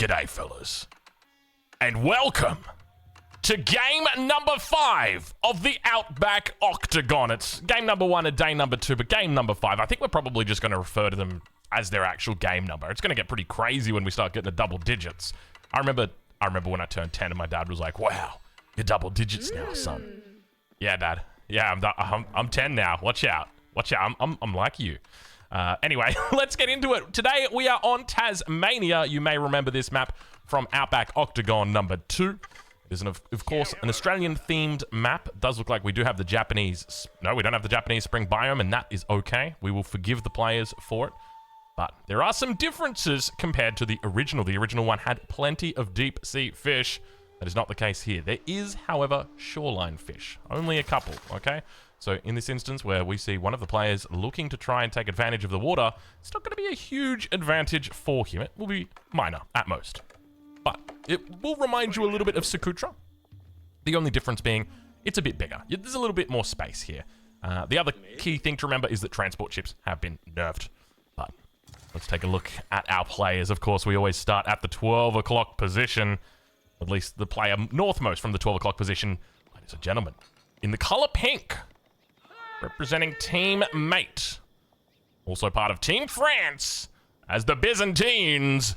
G'day, fellas. And welcome to game number 5 of the Outback Octagon. It's game number 1 and day number 2, but game number 5, I think we're probably just going to refer to them as their actual game number. It's going to get pretty crazy when we start getting to double digits. I remember when I turned 10 and my dad was like, wow, you're double digits now, son. Yeah, Dad. Yeah, I'm 10 now. Watch out. Watch out. I'm like you. Anyway, let's get into it. Today, we are on Tasmania. You may remember this map from Outback Octagon number 2. It is, of course, an Australian-themed map. It does look like we do have the Japanese... No, we don't have the Japanese spring biome, and that is okay. We will forgive the players for it. But there are some differences compared to the original. The original one had plenty of deep-sea fish. That is not the case here. There is, however, shoreline fish. Only a couple, okay? So in this instance where we see one of the players looking to try and take advantage of the water, it's not going to be a huge advantage for him. It will be minor at most. But it will remind you a little bit of Socotra. The only difference being it's a bit bigger. There's a little bit more space here. The other key thing to remember is that transport ships have been nerfed. But let's take a look at our players. Of course, we always start at the 12 o'clock position. At least the player northmost from the 12 o'clock position. Ladies and gentlemen, in the color pink, representing Team Mate, also part of Team France, as the Byzantines,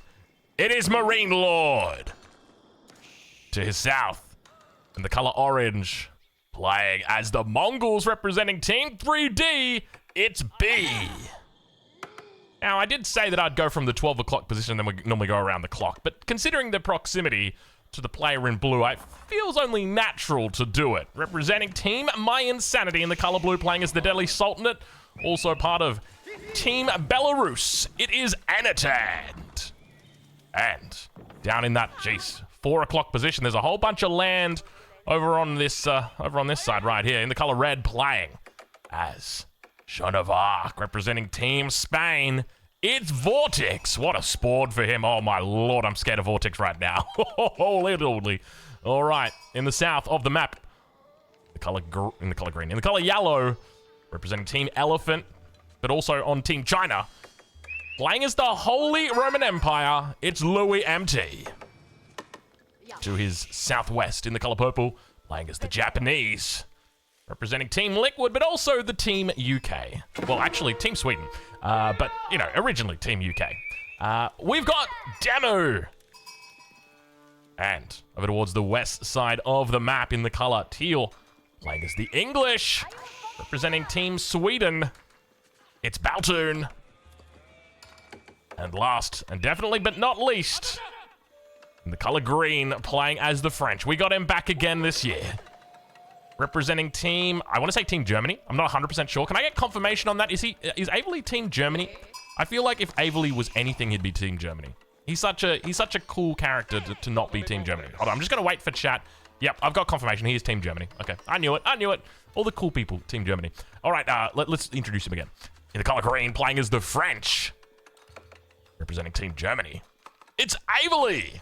it is MarineLord. To his south, in the color orange, playing as the Mongols, representing Team 3D, it's B. Now, I did say that I'd go from the 12 o'clock position, then we normally go around the clock, but considering the proximity to the player in blue, it feels only natural to do it. Representing Team Insanity in the color blue, playing as the Deadly Sultanate, also part of Team Belarus, it is Anatand. And down in that, 4 o'clock position, there's a whole bunch of land over on this side right here, in the color red, playing as Joan of Arc, representing Team Spain. It's Vortex. What a spawn for him. Oh, my lord, I'm scared of Vortex right now. Holy. All right, in the south of the map, in the color yellow, representing Team Elephant, but also on Team China, playing as the Holy Roman Empire, it's Louis MT. To his southwest, in the color purple, playing as the Japanese, representing Team Liquid, but also the Team UK. Well, actually, Team Sweden. But, you know, originally Team UK. We've got DeMu. And over towards the west side of the map, in the color teal, playing as the English, representing Team Sweden, it's Baltoon. And last, and definitely but not least, in the color green, playing as the French. We got him back again this year. Representing Team, I want to say Team Germany. I'm not 100% sure. Can I get confirmation on that? Is Avely Team Germany? I feel like if Avely was anything, he'd be Team Germany. He's such a cool character to not be Team Germany. Hold on, I'm just going to wait for chat. Yep, I've got confirmation. He is Team Germany. Okay, I knew it. All the cool people, Team Germany. All right, let's introduce him again. In the color green, playing as the French. Representing Team Germany, it's Avely.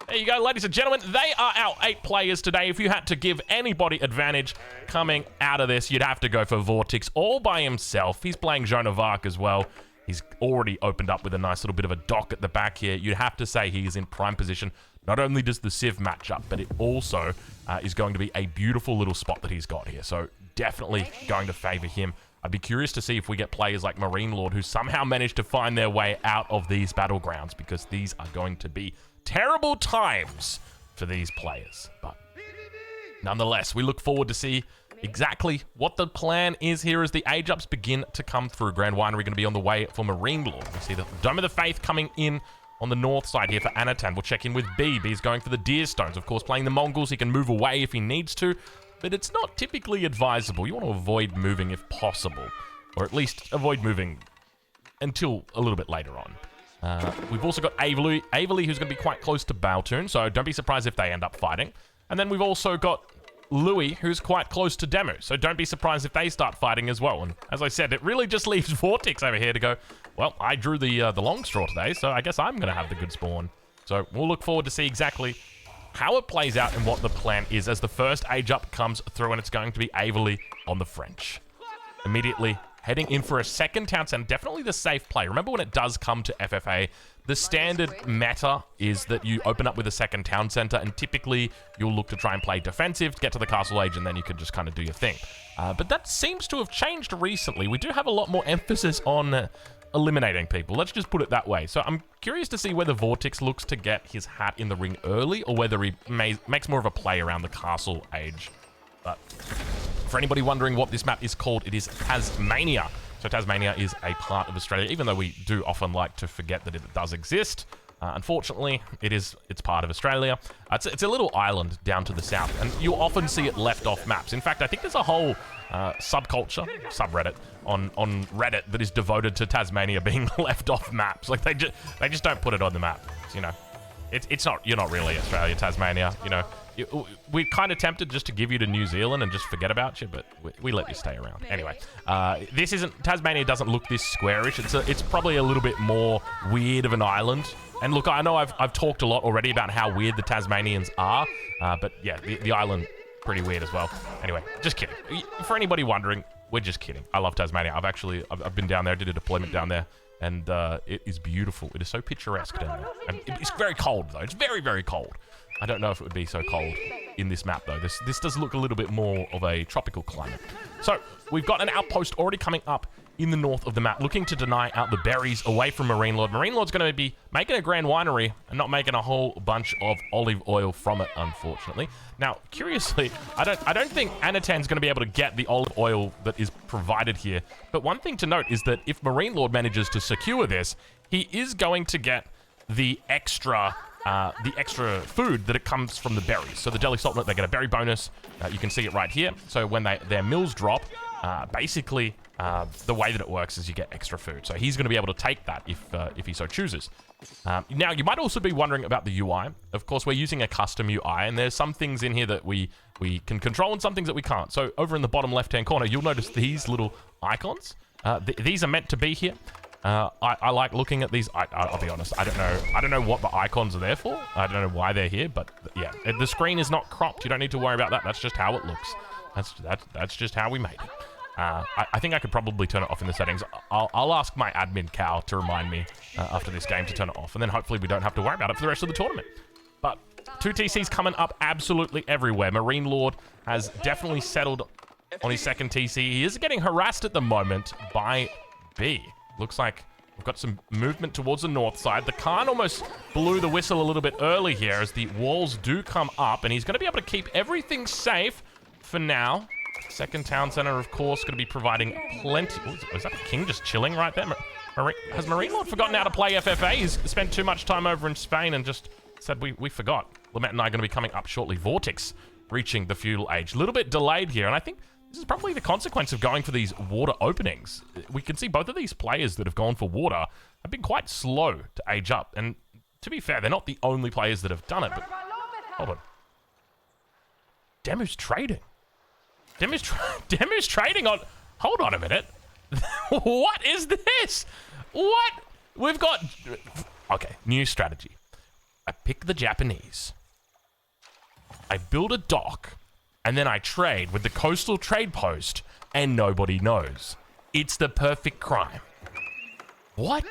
There you go, ladies and gentlemen. They are our 8 players today. If you had to give anybody advantage coming out of this, you'd have to go for Vortex all by himself. He's playing Joan of Arc as well. He's already opened up with a nice little bit of a dock at the back here. You'd have to say he is in prime position. Not only does the Civ match up, but it also is going to be a beautiful little spot that he's got here. So definitely going to favor him. I'd be curious to see if we get players like MarineLord who somehow manage to find their way out of these battlegrounds, because these are going to be terrible times for these players. But nonetheless, we look forward to see exactly what the plan is here as the age ups begin to come through. Grand Winery going to be on the way for MarineLord. We see the Dome of the Faith coming in on the north side here for Anatan. We'll check in with B. B's going for the Deer Stones. Of course, playing the Mongols, he can move away if he needs to, but it's not typically advisable. You want to avoid moving if possible, or at least avoid moving until a little bit later on. We've also got Avely, who's going to be quite close to Baltoon, so don't be surprised if they end up fighting. And then we've also got Louis, who's quite close to DeMu, so don't be surprised if they start fighting as well. And as I said, it really just leaves Vortex over here to go, well, I drew the long straw today, so I guess I'm going to have the good spawn. So we'll look forward to see exactly how it plays out and what the plan is as the first age up comes through, and it's going to be Avely on the French. Immediately heading in for a second town center, definitely the safe play. Remember when it does come to FFA, the standard meta is that you open up with a second town center, and typically you'll look to try and play defensive to get to the castle age, and then you can just kind of do your thing. But that seems to have changed recently. We do have a lot more emphasis on eliminating people. Let's just put it that way. So I'm curious to see whether Vortex looks to get his hat in the ring early, or whether he makes more of a play around the castle age. But for anybody wondering what this map is called, it is Tasmania. So Tasmania is a part of Australia, even though we do often like to forget that it does exist. Unfortunately, it's part of Australia. It's a little island down to the south, and you often see it left off maps. In fact, I think there's a whole subreddit on Reddit that is devoted to Tasmania being left off maps. Like they just don't put it on the map. You know, you're not really Australia, Tasmania. You know, we're kind of tempted just to give you to New Zealand and just forget about you, but we let you stay around. Anyway, Tasmania doesn't look this squarish. It's probably a little bit more weird of an island. And look, I know I've talked a lot already about how weird the Tasmanians are, but yeah, the island, pretty weird as well. Anyway, just kidding. For anybody wondering, we're just kidding. I love Tasmania. I've been down there, did a deployment down there, and it is beautiful. It is so picturesque down there. And it's very cold, though. It's very, very cold. I don't know if it would be so cold in this map, though. This does look a little bit more of a tropical climate. So, we've got an outpost already coming up in the north of the map, looking to deny out the berries away from MarineLord. MarineLord's going to be making a grand winery and not making a whole bunch of olive oil from it, unfortunately. Now, curiously, I don't think Anatan's going to be able to get the olive oil that is provided here. But one thing to note is that if MarineLord manages to secure this, he is going to get the extra food that it comes from the berries. So the Delhi Sultanate, they get a berry bonus. You can see it right here. So when their mills drop, basically the way that it works is you get extra food. So he's going to be able to take that if he so chooses. Now, you might also be wondering about the UI. Of course, we're using a custom UI, and there's some things in here that we can control and some things that we can't. So over in the bottom left-hand corner, you'll notice these little icons. These are meant to be here. I like looking at these. I'll be honest, I don't know what the icons are there for. I don't know why they're here, but yeah, the screen is not cropped. You don't need to worry about that. That's just how it looks. That's just how we made it. I think I could probably turn it off in the settings. I'll ask my admin Cal to remind me after this game to turn it off, and then hopefully we don't have to worry about it for the rest of the tournament. But 2 TCs coming up absolutely everywhere. MarineLord has definitely settled on his second TC. He is getting harassed at the moment by B. Looks like we've got some movement towards the north side. The Khan almost blew the whistle a little bit early here as the walls do come up, and he's going to be able to keep everything safe for now. Second town center, of course, going to be providing plenty. Was that the king just chilling right there? Has MarineLord forgotten how to play FFA? He's spent too much time over in Spain and just said, we forgot. Lamette and I are going to be coming up shortly. Vortex reaching the feudal age. A little bit delayed here, and I think this is probably the consequence of going for these water openings. We can see both of these players that have gone for water have been quite slow to age up. And to be fair, they're not the only players that have done it, but hold on. DeMu's trading. DeMu's trading on... Hold on a minute. What is this? What? We've got... Okay, new strategy. I pick the Japanese. I build a dock. And then I trade with the coastal trade post, and nobody knows. It's the perfect crime. What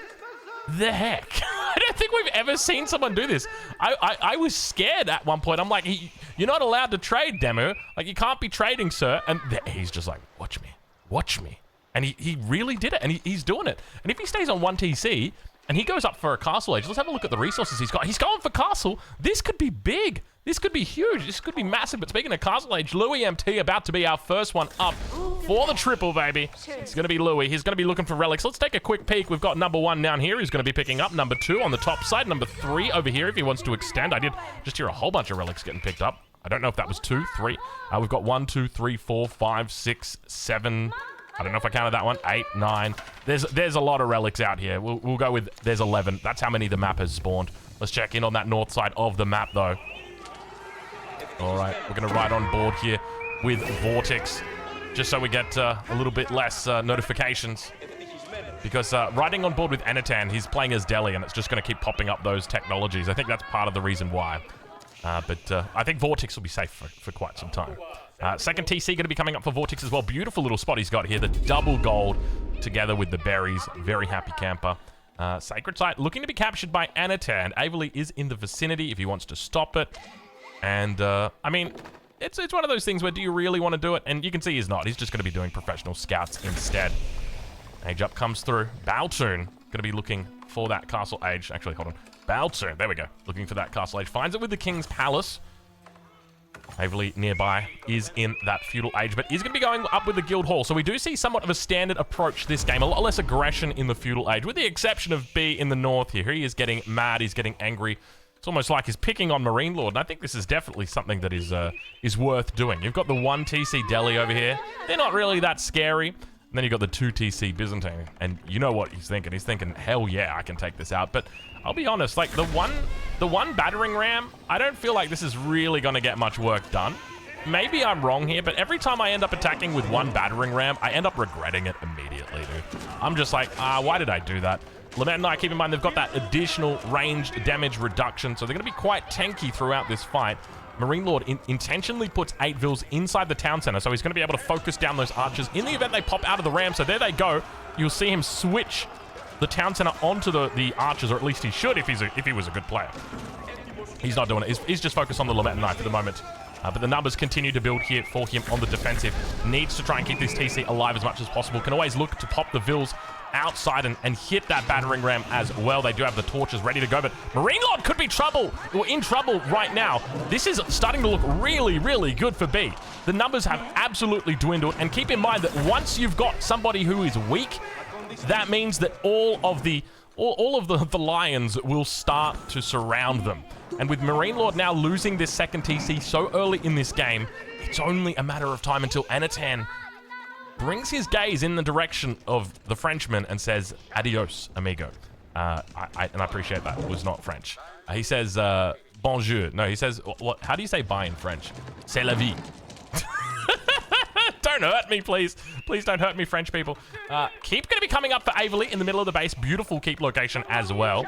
the heck? I don't think we've ever seen someone do this. I was scared at one point. I'm like, you're not allowed to trade, DeMu. Like, you can't be trading, sir. And he's just like, watch me. And he really did it, and he's doing it. And if he stays on 1 TC, and he goes up for a castle age, let's have a look at the resources he's got. He's going for castle. This could be big. This could be huge. This could be massive. But speaking of castle age, Louis MT about to be our first one up for the triple, baby. It's going to be Louis. He's going to be looking for relics. Let's take a quick peek. We've got number 1 down here. He's going to be picking up number 2 on the top side. Number 3 over here if he wants to extend. I did just hear a whole bunch of relics getting picked up. I don't know if that was 2, 3. We've got 1, 2, 3, 4, 5, 6, 7... I don't know if I counted that one. 8, 9. There's a lot of relics out here. We'll go with there's 11. That's how many the map has spawned. Let's check in on that north side of the map, though. All right, we're going to ride on board here with Vortex, just so we get a little bit less notifications. Because riding on board with Anatan, he's playing as Delhi, and it's just going to keep popping up those technologies. I think that's part of the reason why. But I think Vortex will be safe for quite some time. Second TC going to be coming up for Vortex as well. Beautiful little spot he's got here. The double gold together with the berries. Very happy camper. Sacred Site looking to be captured by Anatan. Averley is in the vicinity if he wants to stop it. And, I mean, it's one of those things where do you really want to do it? And you can see he's not. He's just going to be doing professional scouts instead. Age up comes through. Baltoon going to be looking for that castle age. Actually, hold on. Baltoon, there we go. Looking for that castle age. Finds it with the King's Palace. Averley nearby is in that feudal age, but is going to be going up with the guild hall. So we do see somewhat of a standard approach this game. A lot less aggression in the feudal age, with the exception of B in the north here. He is getting mad. He's getting angry. It's almost like he's picking on MarineLord, and I think this is definitely something that is worth doing. You've got the 1 TC Delhi over here. They're not really that scary. And then you've got the 2 TC Byzantine, and you know what he's thinking. He's thinking, hell yeah, I can take this out. But I'll be honest, like the one battering ram, I don't feel like this is really going to get much work done. Maybe I'm wrong here, but every time I end up attacking with 1 battering ram, I end up regretting it immediately, dude. I'm just like, why did I do that? Lament and I, keep in mind, they've got that additional ranged damage reduction, so they're going to be quite tanky throughout this fight. MarineLord intentionally puts 8 vills inside the town center, so he's going to be able to focus down those archers in the event they pop out of the ram. So there they go. You'll see him switch the town center onto the archers, or at least he should if he was a good player. He's not doing it. He's just focused on the Lament Knife for the moment. But the numbers continue to build here for him on the defensive. Needs to try and keep this TC alive as much as possible. Can always look to pop the vills outside and hit that battering ram as well. They do have the torches ready to go, but MarineLord could be in trouble right now. This is starting to look really, really good for B. The numbers have absolutely dwindled, and keep in mind that once you've got somebody who is weak, that means that all of the lions will start to surround them. And with MarineLord now losing this second TC so early in this game, it's only a matter of time until Anatan brings his gaze in the direction of the Frenchman and says, adios, amigo. And I appreciate that. It was not French. He says, bonjour. No, he says, what? How do you say bye in French? C'est la vie. Don't hurt me, please. Please don't hurt me, French people. Keep going to be coming up for Averley in the middle of the base. Beautiful keep location as well.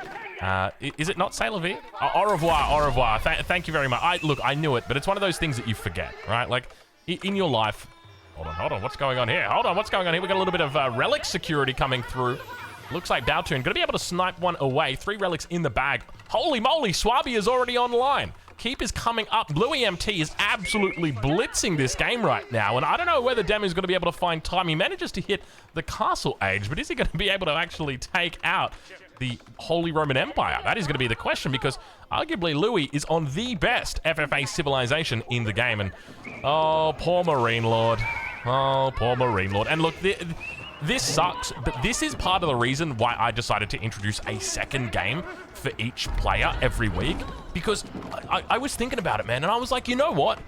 Is it not C'est la vie? Au revoir, au revoir. Thank you very much. Look, I knew it, but it's one of those things that you forget, right? Like, in your life... Hold on. What's going on here? Hold on, what's going on here? We've got a little bit of relic security coming through. Looks like Baltoon going to be able to snipe one away. 3 relics in the bag. Holy moly, Swabi is already online. Keep is coming up. Blue EMT is absolutely blitzing this game right now, and I don't know whether Dem is going to be able to find time. He manages to hit the castle age, but is he going to be able to actually take out the Holy Roman Empire? That is going to be the question, because arguably Louis is on the best FFA civilization in the game, and oh, poor MarineLord. Oh, poor MarineLord. And look, this sucks, but this is part of the reason why I decided to introduce a second game for each player every week, because I was thinking about it, man, and I was like, you know what?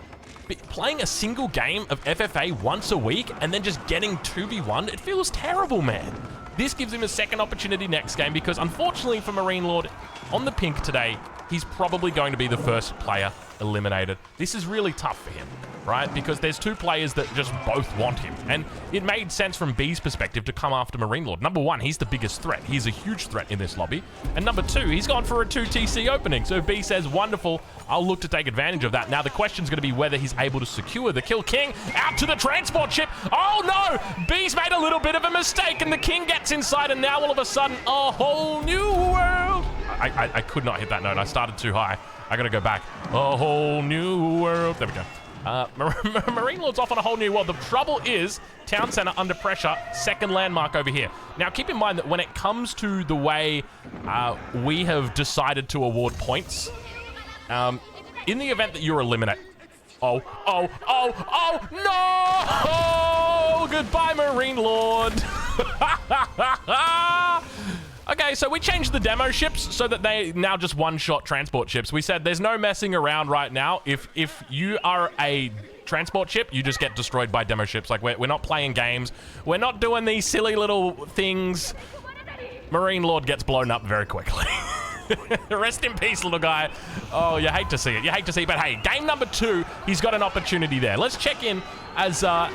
Playing a single game of FFA once a week and then just getting 2v1, it feels terrible, man. This gives him a second opportunity next game, because unfortunately for MarineLord, on the pink today, he's probably going to be the first player eliminated. This is really tough for him, right? Because there's 2 players that just both want him. And it made sense from B's perspective to come after MarineLord. Number 1, he's the biggest threat. He's a huge threat in this lobby. And number 2, he's gone for a 2 TC opening. So B says, wonderful, I'll look to take advantage of that. Now the question's going to be whether he's able to secure the kill. King out to the transport ship. Oh no! B's made a little bit of a mistake, and the King gets inside, and now all of a sudden, a whole new world. I could not hit that note. I started too high. I gotta go back. A whole new world. There we go. MarineLord's off on a whole new world. The trouble is, town center under pressure, second landmark over here. Now, keep in mind that when it comes to the way we have decided to award points, in the event that you're eliminated... Oh, no! Goodbye, MarineLord. Okay, so we changed the demo ships so that they now just one-shot transport ships. We said there's no messing around right now. If you are a transport ship, you just get destroyed by demo ships. Like, we're not playing games. We're not doing these silly little things. MarineLord gets blown up very quickly. Rest in peace, little guy. Oh, you hate to see it. You hate to see it. But hey, game number 2, he's got an opportunity there. Let's check in as now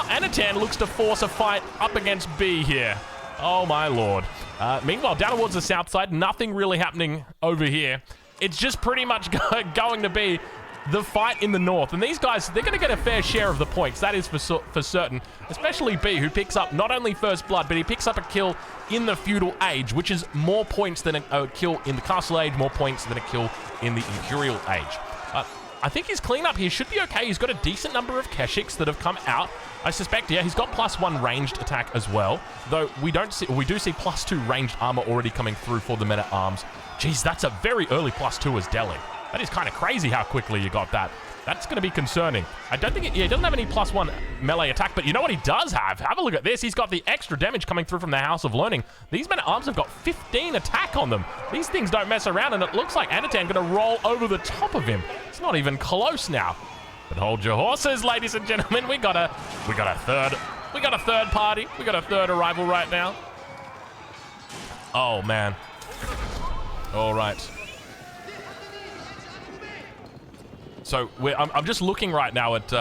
Anatan looks to force a fight up against B here. Oh, my lord. Meanwhile, down towards the south side, nothing really happening over here. It's just pretty much going to be the fight in the north. And these guys, they're going to get a fair share of the points. That is for certain. Especially B, who picks up not only first blood, but he picks up a kill in the feudal age, which is more points than a kill in the castle age, more points than a kill in the imperial age. I think his cleanup here should be okay. He's got a decent number of Keshiks that have come out. I suspect, yeah, he's got +1 ranged attack as well. Though we do see +2 ranged armor already coming through for the men-at-arms. Jeez, that's a very early +2 as Delhi. That is kind of crazy how quickly you got that. That's going to be concerning. I don't think he doesn't have any +1 melee attack, but you know what he does have? Have a look at this. He's got the extra damage coming through from the House of Learning. These men-at-arms have got 15 attack on them. These things don't mess around, and it looks like Anatan going to roll over the top of him. It's not even close now. But hold your horses, ladies and gentlemen. We got a third party. We got a third arrival right now. Oh man. All right. So I'm just looking right now at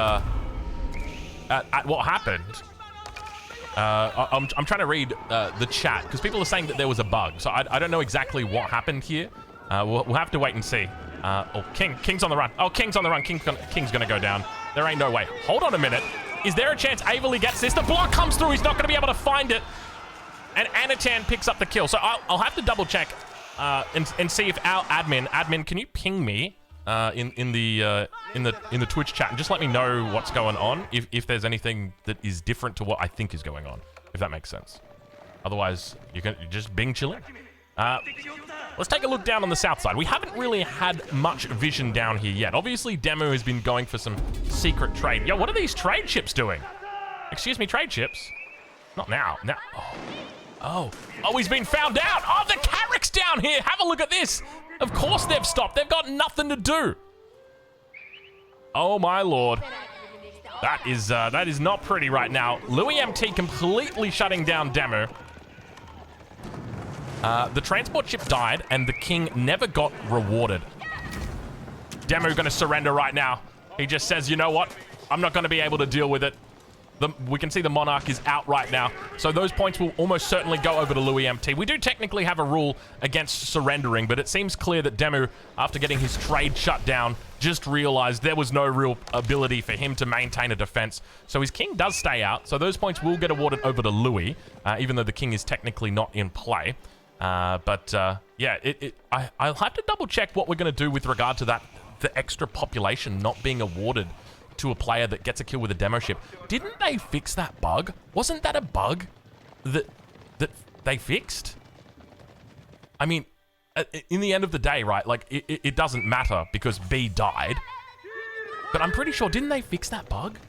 what happened. I'm trying to read the chat because people are saying that there was a bug. So I don't know exactly what happened here. We'll have to wait and see. Oh, King's on the run. Oh, King's on the run. King's gonna go down. There ain't no way. Hold on a minute. Is there a chance Averly gets this? The block comes through. He's not gonna be able to find it. And Anatan picks up the kill. So I'll have to double check and see if our admin, can you ping me? In the Twitch chat and just let me know what's going on if there's anything that is different to what I think is going on, if that makes sense. Otherwise, you're just being chilling. Let's take a look down on the south side. We haven't really had much vision down here yet. Obviously, DeMu has been going for some secret trade. Yo, what are these trade ships doing? Excuse me, trade ships? Not now. Now. Oh, he's been found out. Oh, the Carrick's down here. Have a look at this. Of course they've stopped. They've got nothing to do. Oh my lord. That is not pretty right now. Louis MT completely shutting down DeMu. The transport ship died and the king never got rewarded. DeMu gonna surrender right now. He just says, you know what? I'm not gonna be able to deal with it. We can see the Monarch is out right now. So those points will almost certainly go over to Louis MT. We do technically have a rule against surrendering, but it seems clear that DeMu, after getting his trade shut down, just realized there was no real ability for him to maintain a defense. So his king does stay out. So those points will get awarded over to Louis, even though the king is technically not in play. Yeah, I'll have to double check what we're going to do with regard to that, the extra population not being awarded to a player that gets a kill with a demo ship. Didn't they fix that bug? Wasn't that a bug that they fixed? I mean, in the end of the day, right, like, it doesn't matter because B died. But I'm pretty sure, didn't they fix that bug?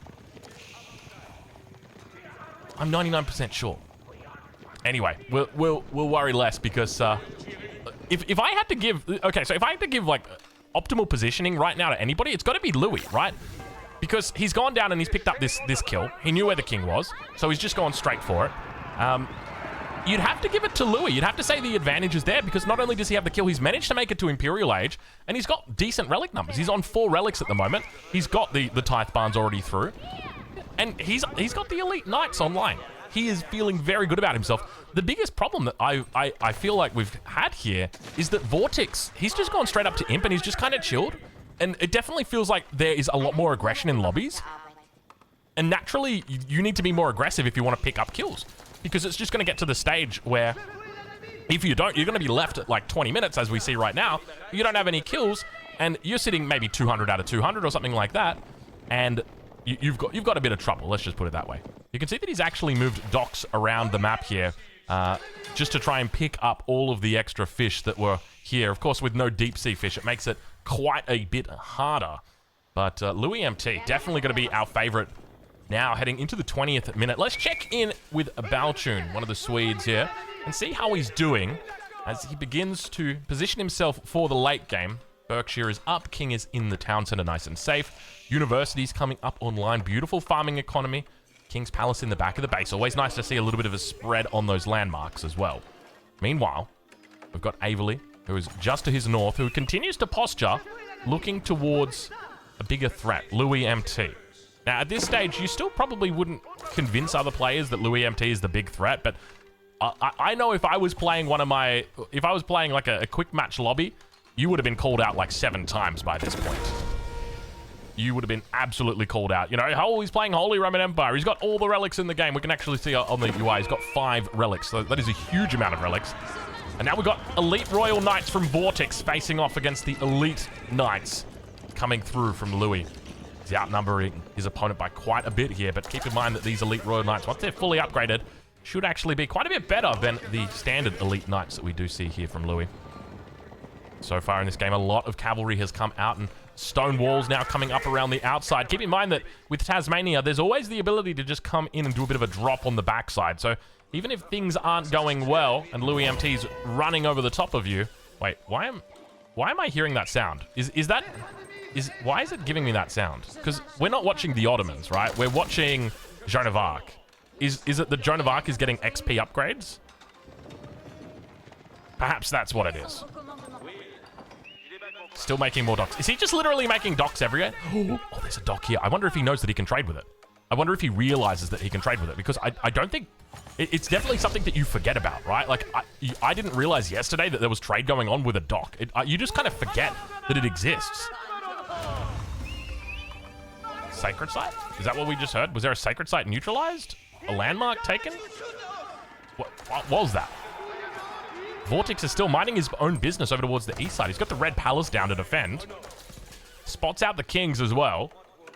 I'm 99% sure. Anyway, we'll worry less because if I had to give... Okay, so if I had to give, like, optimal positioning right now to anybody, it's got to be Louis, right? Because he's gone down and he's picked up this kill. He knew where the king was, so he's just gone straight for it. You'd have to give it to Louis. You'd have to say the advantage is there because not only does he have the kill, he's managed to make it to Imperial Age, and he's got decent relic numbers. He's on 4 relics at the moment. He's got the Tithe Barns already through, and he's got the Elite Knights online. He is feeling very good about himself. The biggest problem that I feel like we've had here is that Vortex, he's just gone straight up to Imp and he's just kind of chilled. And it definitely feels like there is a lot more aggression in lobbies. And naturally, you need to be more aggressive if you want to pick up kills. Because it's just going to get to the stage where if you don't, you're going to be left at like 20 minutes, as we see right now. You don't have any kills, and you're sitting maybe 200 out of 200 or something like that. And you've got a bit of trouble, let's just put it that way. You can see that he's actually moved docks around the map here just to try and pick up all of the extra fish that were here. Of course, with no deep sea fish, it makes it quite a bit harder. But Louis MT, definitely going to be our favorite now heading into the 20th minute. Let's check in with Balchun, one of the Swedes here, and see how he's doing as he begins to position himself for the late game. Berkshire is up, King is in the town center nice and safe. University's coming up online, beautiful farming economy. King's Palace in the back of the base. Always nice to see a little bit of a spread on those landmarks as well. Meanwhile, we've got Averly, who is just to his north, who continues to posture, looking towards a bigger threat, Louis MT. Now, at this stage, you still probably wouldn't convince other players that Louis MT is the big threat, but I know if I was playing if I was playing like a quick match lobby, you would have been called out like 7 times by this point. you would have been absolutely called out. You know, oh, he's playing Holy Roman Empire. He's got all the relics in the game. We can actually see on the UI, he's got 5 relics. So that is a huge amount of relics. And now we've got Elite Royal Knights from Vortex facing off against the Elite Knights coming through from Louis. He's outnumbering his opponent by quite a bit here, but keep in mind that these Elite Royal Knights, once they're fully upgraded, should actually be quite a bit better than the standard Elite Knights that we do see here from Louis. So far in this game, a lot of cavalry has come out, and stone walls now coming up around the outside. Keep in mind that with Tasmania, there's always the ability to just come in and do a bit of a drop on the backside. So even if things aren't going well and Louis MT's running over the top of you... Wait, why am I hearing that sound? Why is it giving me that sound? Because we're not watching the Ottomans, right? We're watching Joan of Arc. Is it that Joan of Arc is getting XP upgrades? Perhaps that's what it is. Still making more docks. Is he just literally making docks everywhere? Oh, there's a dock here. I wonder if he knows that he can trade with it. I wonder if he realizes that he can trade with it, because I don't think... It's definitely something that you forget about, right? Like, I didn't realize yesterday that there was trade going on with a dock. You just kind of forget that it exists. Sacred site? Is that what we just heard? Was there a sacred site neutralized? A landmark taken? What was that? Vortex is still minding his own business over towards the east side. He's got the Red Palace down to defend. Spots out the Kings as well.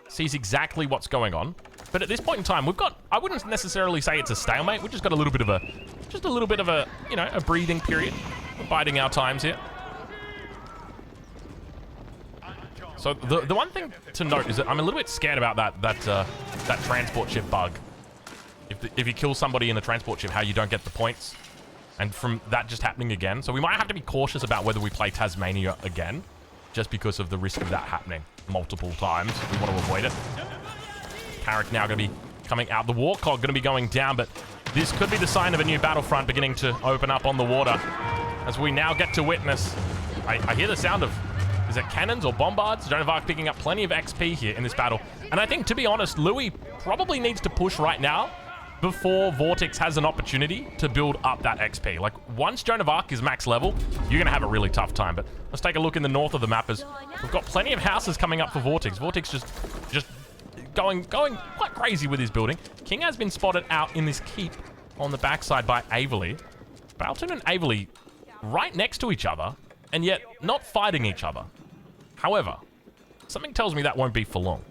Sees exactly what's going on. But at this point in time, we've got... I wouldn't necessarily say it's a stalemate. We've just got a little bit of a... you know, a breathing period. We're biding our times here. So the one thing to note is that I'm a little bit scared about that transport ship bug. If you kill somebody in the transport ship, how you don't get the points. And from that just happening again. So we might have to be cautious about whether we play Tasmania again, just because of the risk of that happening multiple times. We want to avoid it. Carrick now going to be coming out. The Warcog going to be going down, but this could be the sign of a new battlefront beginning to open up on the water, as we now get to witness... I hear the sound of... Is it cannons or bombards? Joan of Arc picking up plenty of XP here in this battle. And I think, to be honest, Louis probably needs to push right now before Vortex has an opportunity to build up that XP. Like, once Joan of Arc is max level, you're going to have a really tough time. But let's take a look in the north of the map, as we've got plenty of houses coming up for Vortex. Vortex just going quite crazy with his building. King has been spotted out in this keep on the backside by Averley. Balton and Averley right next to each other, and yet not fighting each other. However, something tells me that won't be for long.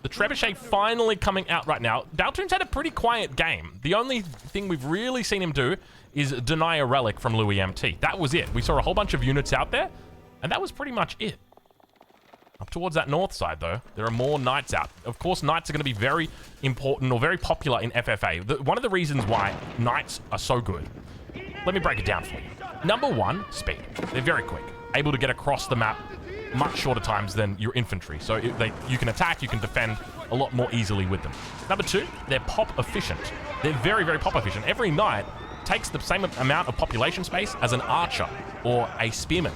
The Trebuchet finally coming out right now. Baltoon's had a pretty quiet game. The only thing we've really seen him do is deny a relic from Louis MT. That was it. We saw a whole bunch of units out there, and that was pretty much it. Up towards that north side, though, there are more knights out. Of course, knights are going to be very important or very popular in FFA. One of the reasons why knights are so good, let me break it down for you. Number one, speed. They're very quick, able to get across the map much shorter times than your infantry. So you can attack, you can defend a lot more easily with them. Number two, they're pop efficient. They're very, very pop efficient. Every knight takes the same amount of population space as an archer or a spearman.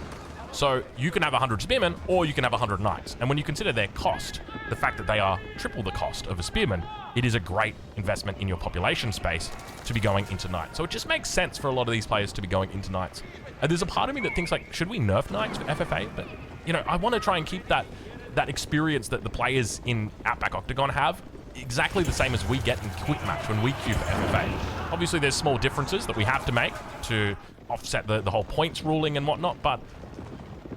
So you can have 100 spearmen or you can have 100 knights. And when you consider their cost, the fact that they are triple the cost of a spearman, it is a great investment in your population space to be going into knights. So it just makes sense for a lot of these players to be going into knights. And there's a part of me that thinks, like, should we nerf knights for FFA? But, you know, I want to try and keep that experience that the players in Outback Octagon have exactly the same as we get in Quick Match when we queue for FFA. Obviously, there's small differences that we have to make to offset the whole points ruling and whatnot, but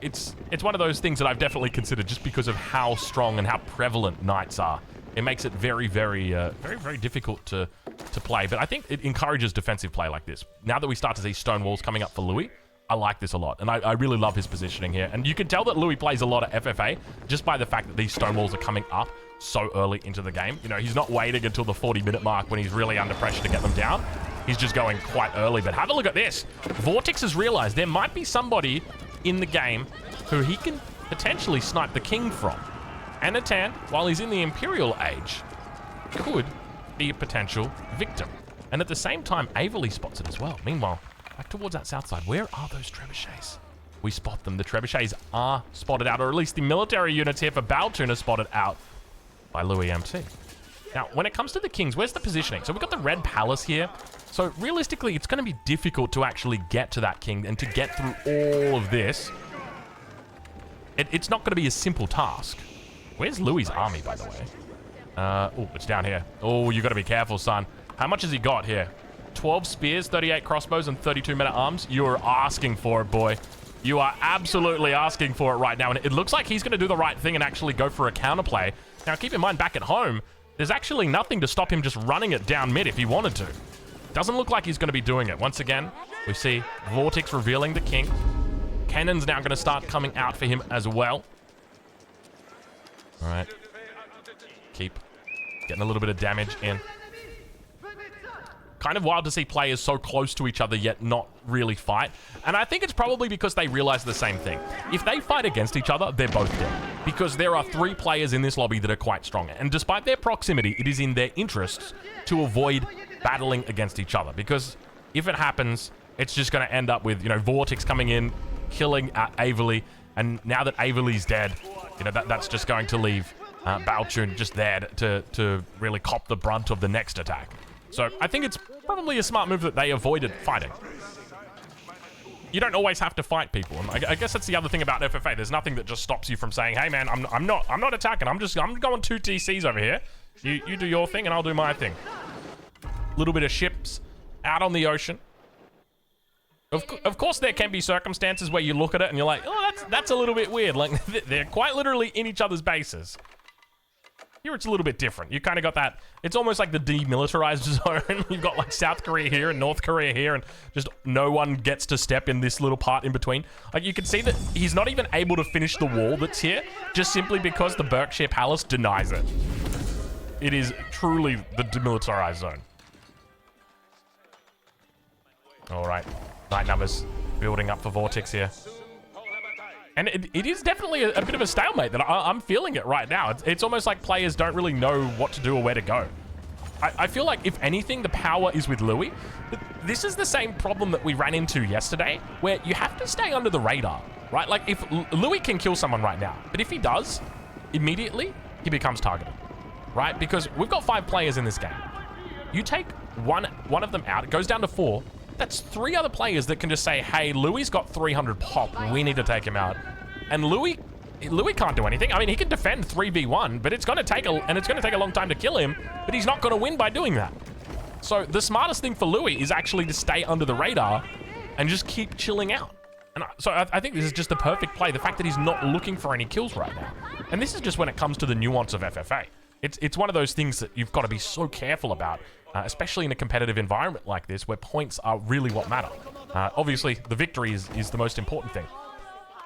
it's one of those things that I've definitely considered just because of how strong and how prevalent knights are. It makes it very, very, very difficult to play, but I think it encourages defensive play like this. Now that we start to see stone walls coming up for Louis, I like this a lot, and I really love his positioning here. And you can tell that Louis plays a lot of FFA just by the fact that these stone walls are coming up so early into the game. You know, he's not waiting until the 40-minute mark when he's really under pressure to get them down. He's just going quite early, but have a look at this. Vortex has realized there might be somebody in the game who he can potentially snipe the king from. Anatan, while he's in the Imperial Age, could be a potential victim. And at the same time, Averley spots it as well. Meanwhile, back towards that south side, where are those trebuchets? We spot them. The trebuchets are spotted out, or at least the military units here for Baltoon are spotted out by Louis MT. Now, when it comes to the kings, where's the positioning? So we've got the Red Palace here. So realistically, it's going to be difficult to actually get to that king and to get through all of this. It's not going to be a simple task. Where's Louis's army, by the way? Oh, it's down here. Oh, you got to be careful, son. How much has he got here? 12 spears, 38 crossbows, and 32 men-at-arms. You're asking for it, boy. You are absolutely asking for it right now. And it looks like he's going to do the right thing and actually go for a counterplay. Now, keep in mind, back at home, there's actually nothing to stop him just running it down mid if he wanted to. Doesn't look like he's going to be doing it. Once again, we see Vortex revealing the king. Cannon's now going to start coming out for him as well. All right. Keep getting a little bit of damage in. Kind of wild to see players so close to each other yet not really fight. And I think it's probably because they realize the same thing. If they fight against each other, they're both dead. Because there are 3 players in this lobby that are quite strong. And despite their proximity, it is in their interests to avoid battling against each other. Because if it happens, it's just going to end up with, you know, Vortex coming in, killing Averley. And now that Averley's dead, you know, that's just going to leave Balchun just there to really cop the brunt of the next attack. So I think it's probably a smart move that they avoided fighting. You don't always have to fight people, and I guess that's the other thing about FFA. There's nothing that just stops you from saying, "Hey, man, I'm not attacking. I'm going 2 TCs over here. You do your thing, and I'll do my thing." A little bit of ships out on the ocean. Of course, there can be circumstances where you look at it and you're like, "Oh, that's a little bit weird." Like they're quite literally in each other's bases. Here it's a little bit different. You kind of got that, it's almost like the demilitarized zone. You've got like South Korea here and North Korea here, and just no one gets to step in this little part in between. Like you can see that he's not even able to finish the wall that's here, just simply because the Berkshire Palace denies it. It is truly the demilitarized zone. All right, night numbers building up for Vortex here. And it is definitely a bit of a stalemate that I'm feeling it right now. It's almost like players don't really know what to do or where to go. I feel like, if anything, the power is with Louis. This is the same problem that we ran into yesterday, where you have to stay under the radar, right? Like, if Louis can kill someone right now, but if he does, immediately, he becomes targeted, right? Because we've got 5 players in this game. You take one of them out, it goes down to 4. That's 3 other players that can just say, "Hey, Louis's got 300 pop. We need to take him out." And Louis can't do anything. I mean, he can defend 3v1, but it's going to take a long time to kill him. But he's not going to win by doing that. So the smartest thing for Louis is actually to stay under the radar and just keep chilling out. And so I think this is just the perfect play. The fact that he's not looking for any kills right now. And this is just when it comes to the nuance of FFA. It's one of those things that you've got to be so careful about. Especially in a competitive environment like this, where points are really what matter. Obviously, the victory is the most important thing.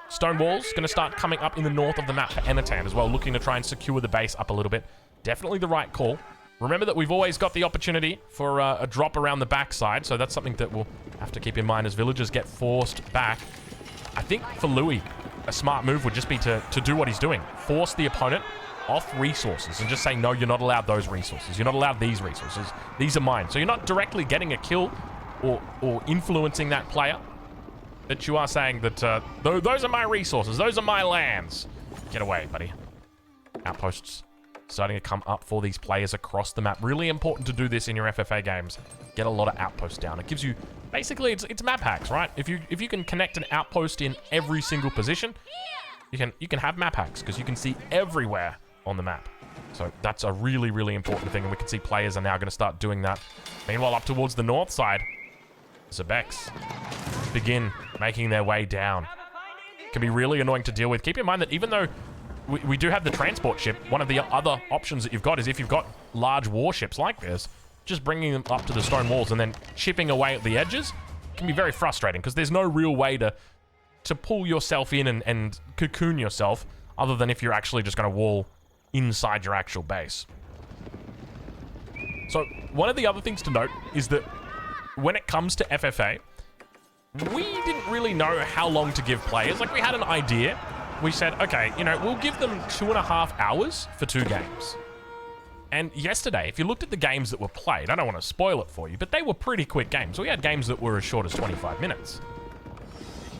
Stone walls going to start coming up in the north of the map for Enatan as well, looking to try and secure the base up a little bit. Definitely the right call. Remember that we've always got the opportunity for a drop around the backside, so that's something that we'll have to keep in mind as villagers get forced back. I think for Louis, a smart move would just be to do what he's doing. Force the opponent off resources and just say, "No, you're not allowed those resources. You're not allowed these resources. These are mine." So you're not directly getting a kill or influencing that player, but you are saying that those are my resources. Those are my lands. Get away, buddy. Outposts starting to come up for these players across the map. Really important to do this in your FFA games. Get a lot of outposts down. It gives you, basically, it's map hacks, right? If you can connect an outpost in every single position, you can have map hacks because you can see everywhere on the map. So that's a really, really important thing, and we can see players are now going to start doing that. Meanwhile, up towards the north side, Zebex begin making their way down. Can be really annoying to deal with. Keep in mind that even though we do have the transport ship, one of the other options that you've got is, if you've got large warships like this, just bringing them up to the stone walls and then chipping away at the edges can be very frustrating, because there's no real way to pull yourself in and cocoon yourself, other than if you're actually just going to wall inside your actual base. So one of the other things to note is that when it comes to FFA, we didn't really know how long to give players. Like, we had an idea. We said, okay, you know, we'll give them 2.5 hours for 2 games. And yesterday, if you looked at the games that were played, I don't want to spoil it for you, but they were pretty quick games. We had games that were as short as 25 minutes.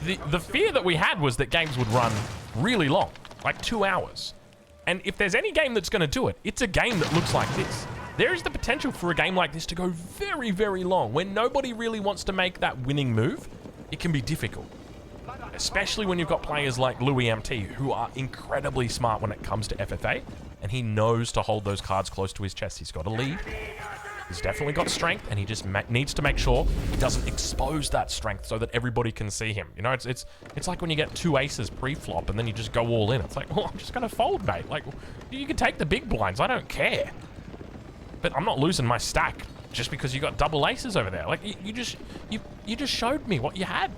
The fear that we had was that games would run really long, like 2 hours. And if there's any game that's going to do it, it's a game that looks like this. There is the potential for a game like this to go very, very long. When nobody really wants to make that winning move, it can be difficult. especially when you've got players like Louis MT, who are incredibly smart when it comes to FFA, and he knows to hold those cards close to his chest. He's got a lead. He's definitely got strength, and he just needs to make sure he doesn't expose that strength so that everybody can see him. You know, it's like when you get 2 aces pre-flop, and then you just go all in. It's like, well, I'm just going to fold, mate. Like, you can take the big blinds. I don't care. But I'm not losing my stack just because you got double aces over there. Like, you just showed me what you had.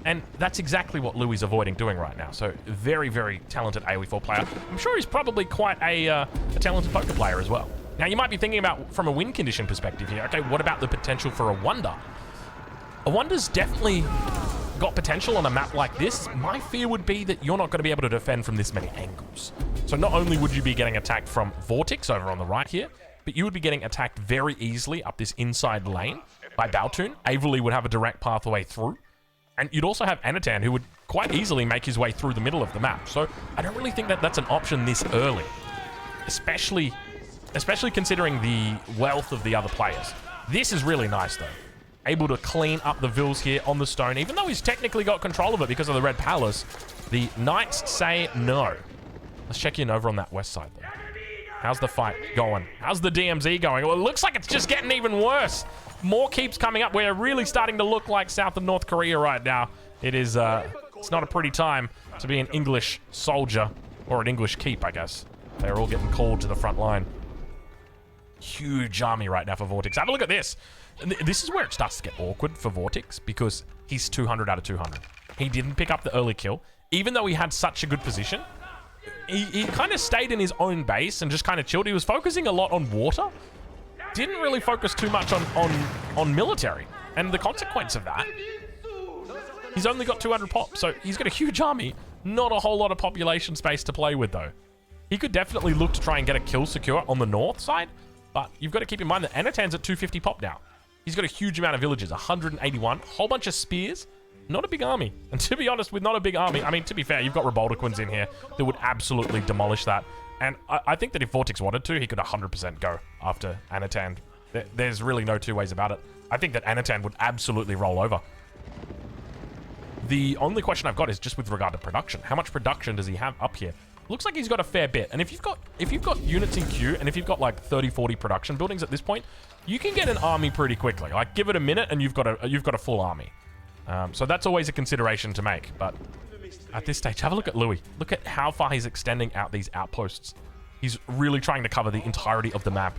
And that's exactly what Louis is avoiding doing right now. So, very, very talented AoE4 player. I'm sure he's probably quite a talented poker player as well. Now, you might be thinking about, from a win condition perspective here, okay, what about the potential for a wonder? A wonder's definitely got potential on a map like this. My fear would be that you're not going to be able to defend from this many angles. So not only would you be getting attacked from Vortex over on the right here, but you would be getting attacked very easily up this inside lane by Baltoon. Averly would have a direct pathway through. And you'd also have Anatan, who would quite easily make his way through the middle of the map. So I don't really think that that's an option this early, especially considering the wealth of the other players. This is really nice, though. Able to clean up the Vils here on the stone, even though he's technically got control of it because of the Red Palace. The Knights say no. Let's check in over on that west side, though. How's the fight going? How's the DMZ going? Well, it looks like it's just getting even worse. More keeps coming up. We're really starting to look like South of North Korea right now. It is, it's not a pretty time to be an English soldier, or an English keep, I guess. They're all getting called to the front line. Huge army right now for Vortex. Have a look at this. This is where it starts to get awkward for Vortex, because he's 200 out of 200. He didn't pick up the early kill. Even though he had such a good position, he kind of stayed in his own base and just kind of chilled. He was focusing a lot on water. Didn't really focus too much on military. And the consequence of that, he's only got 200 pop, so he's got a huge army. Not a whole lot of population space to play with, though. He could definitely look to try and get a kill secure on the north side, but you've got to keep in mind that Anatan's at 250 pop now. He's got a huge amount of villages, 181, whole bunch of spears, not a big army. And to be honest, with not a big army, I mean, to be fair, you've got Reboldaquins in here that would absolutely demolish that. And I think that if Vortex wanted to, he could 100% go after Anatan. There's really no two ways about it. I think that Anatan would absolutely roll over. The only question I've got is just with regard to production. How much production does he have up here? Looks like he's got a fair bit. And if you've got units in queue, and if you've got like 30, 40 production buildings at this point, you can get an army pretty quickly. Like, give it a minute and you've got a full army. So that's always a consideration to make. But at this stage, have a look at Louis. Look at how far he's extending out these outposts. He's really trying to cover the entirety of the map.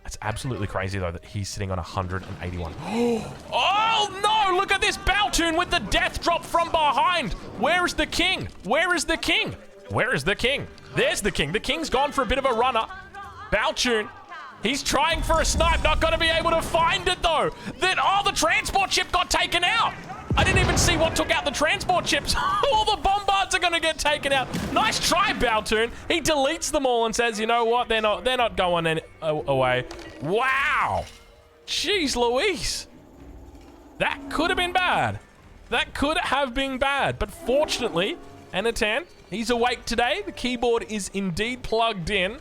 That's absolutely crazy, though, that he's sitting on 181. Oh, no! Look at this Baltoon with the death drop from behind! Where is the king? Where is the king? Where is the king? There's the king. The king's gone for a bit of a runner. Baltoon, he's trying for a snipe. Not going to be able to find it, though. The transport ship got taken out. I didn't even see what took out the transport ships. All the bombards are going to get taken out. Nice try, Baltoon. He deletes them all and says, you know what? They're not going away. Wow. Jeez Louise. That could have been bad. That could have been bad. But fortunately, Anatan, he's awake today. The keyboard is indeed plugged in.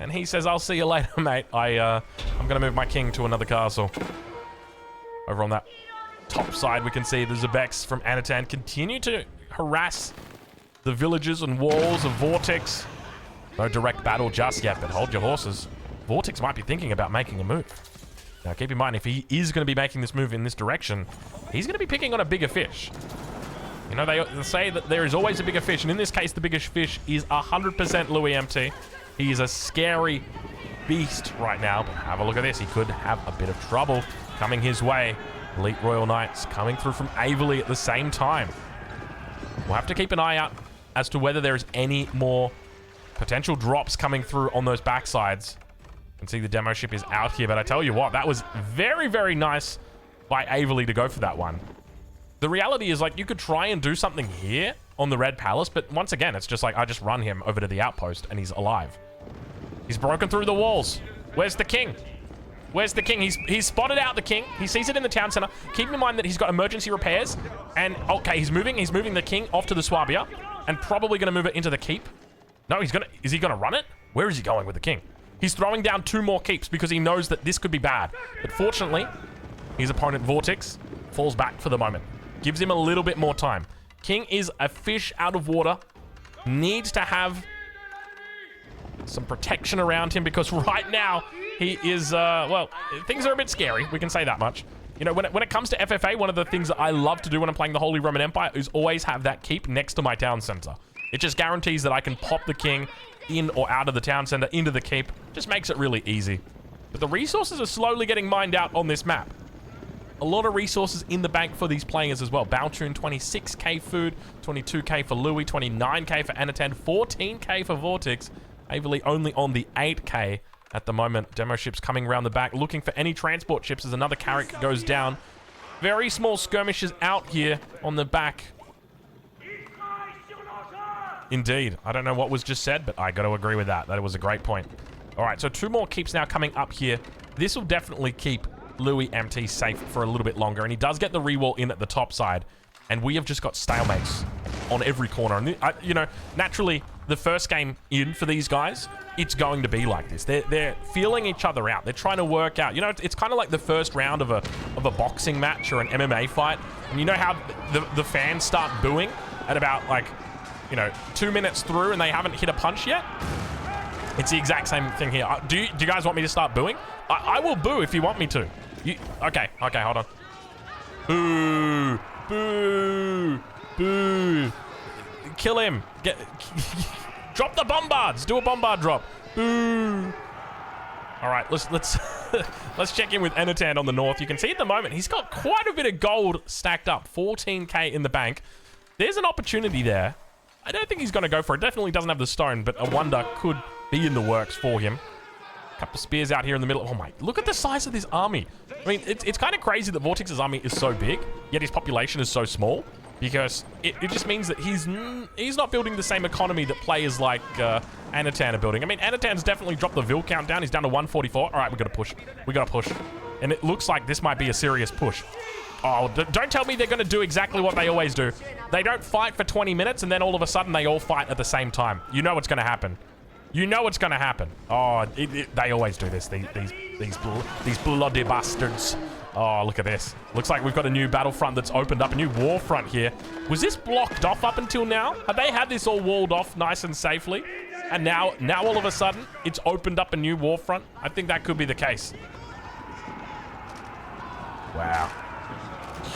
And he says, I'll see you later, mate. I'm going to move my king to another castle. Over on that top side, we can see the Zebex from Anatan continue to harass the villages and walls of Vortex. No direct battle just yet, but hold your horses. Vortex might be thinking about making a move. Now, keep in mind, if he is going to be making this move in this direction, he's going to be picking on a bigger fish. You know, they say that there is always a bigger fish, and in this case, the biggest fish is 100% Louis MT. He is a scary beast right now, but have a look at this. He could have a bit of trouble coming his way. Elite Royal Knights coming through from Averly at the same time. We'll have to keep an eye out as to whether there's any more potential drops coming through on those backsides. You can see the demo ship is out here, but I tell you what, that was very, very nice by Averly to go for that one. The reality is, like, you could try and do something here on the Red Palace, but once again, it's just like, I just run him over to the outpost and he's alive. He's broken through the walls. Where's the king? Where's the king? He's spotted out the king. He sees it in the town center. Keep in mind that he's got emergency repairs. And, okay, he's moving the king off to the Swabia. And probably going to move it into the keep. No, is he going to run it? Where is he going with the king? He's throwing down 2 more keeps because he knows that this could be bad. But fortunately, his opponent, Vortex, falls back for the moment. Gives him a little bit more time. King is a fish out of water. Needs to have some protection around him because right now he is, well, things are a bit scary. We can say that much. You know, when it comes to FFA, one of the things that I love to do when I'm playing the Holy Roman Empire is always have that keep next to my town center. It just guarantees that I can pop the king in or out of the town center into the keep. Just makes it really easy. But the resources are slowly getting mined out on this map. A lot of resources in the bank for these players as well. Baltune, 26k food, 22k for Louis, 29k for Anatan, 14k for Vortex. Averly only on the 8k at the moment. Demo ships coming around the back, looking for any transport ships as another carrack goes down. Very small skirmishes out here on the back. Indeed. I don't know what was just said, but I got to agree with that. That was a great point. All right, so 2 more keeps now coming up here. This will definitely keep Louis MT safe for a little bit longer, and he does get the rewall in at the top side, and we have just got stalemates on every corner. And you know, naturally, the first game in for these guys, it's going to be like this. They're feeling each other out. They're trying to work out. You know, it's kind of like the first round of a boxing match or an MMA fight, and you know how the fans start booing at about, like, you know, 2 minutes through and they haven't hit a punch yet? It's the exact same thing here. Do you guys want me to start booing? I will boo if you want me to. Okay, hold on. Boo, boo, boo. Kill him. Drop the bombards. Do a bombard drop. Boo. All right, let's let's check in with Anatan on the north. You can see at the moment he's got quite a bit of gold stacked up. 14k in the bank. There's an opportunity there. I don't think he's going to go for it. Definitely doesn't have the stone, but a wonder could be in the works for him. Couple spears out here in the middle. Oh my, look at the size of this army. I mean, it's kind of crazy that Vortex's army is so big, yet his population is so small, because it just means that he's not building the same economy that players like Anatan are building. I mean, Anatan's definitely dropped the Vil count down. He's down to 144. All right, we got to push. We got to push. And it looks like this might be a serious push. Oh, don't tell me they're going to do exactly what they always do. They don't fight for 20 minutes, and then all of a sudden they all fight at the same time. You know what's going to happen. You know what's going to happen. Oh, they always do this. These bloody bastards. Oh, look at this. Looks like we've got a new battlefront that's opened up, a new war front here. Was this blocked off up until now? Have they had this all walled off nice and safely? And now all of a sudden, it's opened up a new war front? I think that could be the case. Wow.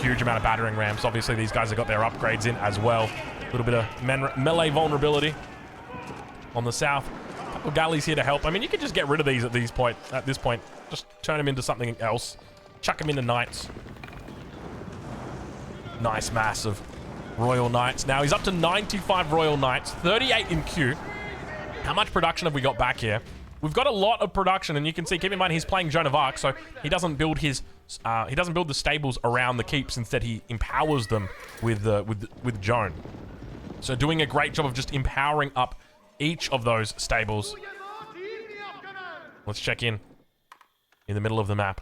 Huge amount of battering rams. Obviously, these guys have got their upgrades in as well. A little bit of melee vulnerability on the south. A couple of galleys here to help. I mean, you can just get rid of these at this point. Just turn them into something else. Chuck them into knights. Nice mass of royal knights. Now he's up to 95 royal knights, 38 in queue. How much production have we got back here? We've got a lot of production, and you can see, keep in mind, he's playing Joan of Arc, so he doesn't build his, he doesn't build the stables around the keeps. Instead, he empowers them with Joan. So doing a great job of just empowering up each of those stables. Let's check in the middle of the map.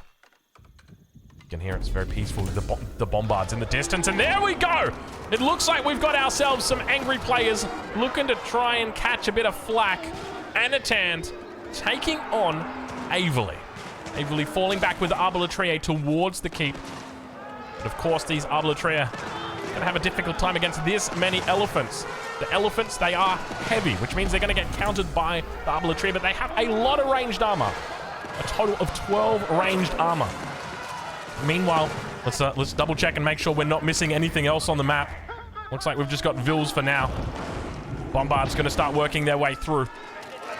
You can hear it's very peaceful with the bombards in the distance, and there we go! It looks like we've got ourselves some angry players looking to try and catch a bit of flack. Anatan taking on Averly. Averly falling back with the Arbalatrier towards the keep. But of course, these Arbalatrier going to have a difficult time against this many elephants. The elephants, they are heavy, which means they're going to get countered by the Arbalatrier, but they have a lot of ranged armor. A total of 12 ranged armor. Meanwhile, let's double check and make sure we're not missing anything else on the map. Looks like we've just got Vils for now. Bombard's going to start working their way through.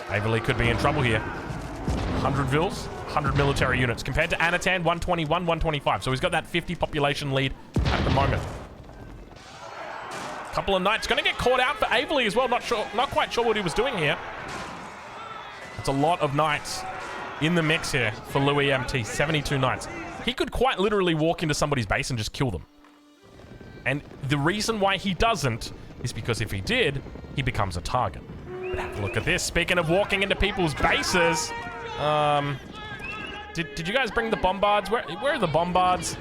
Averly could be in trouble here. 100 Vils, 100 military units. Compared to Anatan, 121, 125. So he's got that 50 population lead at the moment. Couple of knights. Going to get caught out for Averly as well. Not quite sure what he was doing here. It's a lot of knights in the mix here for Louis MT. 72 knights. He could quite literally walk into somebody's base and just kill them. And the reason why he doesn't is because if he did, he becomes a target. But have a look at this. Speaking of walking into people's bases, did you guys bring the bombards? Where are the bombards?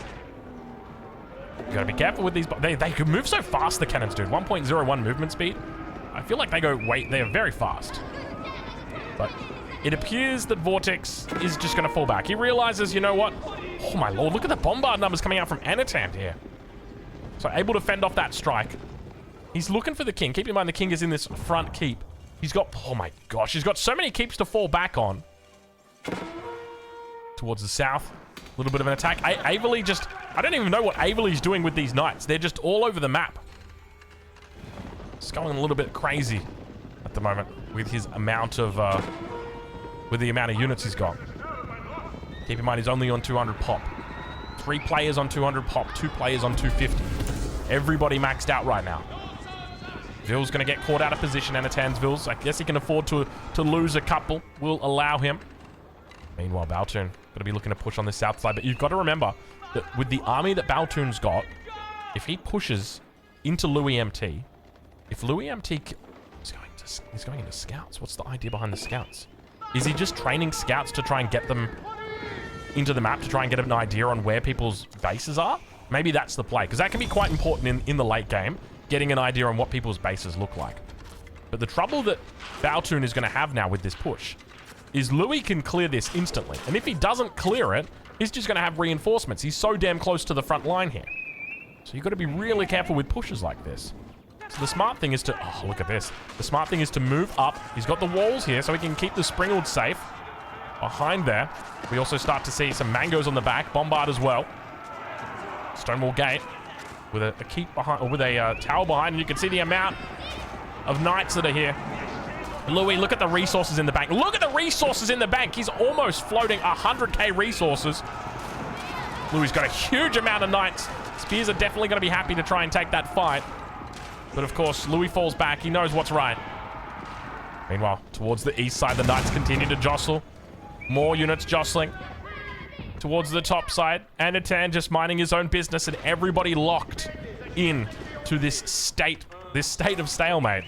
You gotta be careful with these. They can move so fast, the cannons, dude. 1.01 movement speed. I feel like they are very fast. But it appears that Vortex is just gonna fall back. He realizes, you know what? Oh my lord, look at the bombard numbers coming out from Anatan here. So able to fend off that strike. He's looking for the king. Keep in mind the king is in this front keep. He's got, oh my gosh, he's got so many keeps to fall back on. Towards the south. A little bit of an attack. Averley just, I don't even know what Averley's doing with these knights. They're just all over the map. It's going a little bit crazy at the moment with his amount of, with the amount of units he's got. Keep in mind he's only on 200 pop. 3 players on 200 pop, 2 players on 250. Everybody maxed out right now. Ville's going to get caught out of position, Anatan's Ville's. I guess he can afford to lose a couple. We'll allow him. Meanwhile, Baltoon going to be looking to push on the south side. But you've got to remember that with the army that Baltoon's got, if he pushes into Louis MT, if Louis MT... He's going into scouts. What's the idea behind the scouts? Is he just training scouts to try and get them into the map, to try and get an idea on where people's bases are? Maybe that's the play, because that can be quite important in the late game, getting an idea on what people's bases look like. But the trouble that Baltoon is going to have now with this push is Louis can clear this instantly. And if he doesn't clear it, he's just going to have reinforcements. He's so damn close to the front line here. So you've got to be really careful with pushes like this. So the smart thing is to... Oh, look at this. The smart thing is to move up. He's got the walls here, so he can keep the Springald safe. Behind there, we also start to see some mangoes on the back. Bombard as well. Stonewall Gate with a keep behind, or with a tower behind, and you can see the amount of knights that are here. Louis, look at the resources in the bank. Look at the resources in the bank. He's almost floating 100k resources. Louis got a huge amount of knights. Spears are definitely going to be happy to try and take that fight. But of course, Louis falls back. He knows what's right. Meanwhile, towards the east side, the knights continue to jostle. More units jostling. Towards the top side, Anatan just minding his own business, and everybody locked in to this state of stalemate.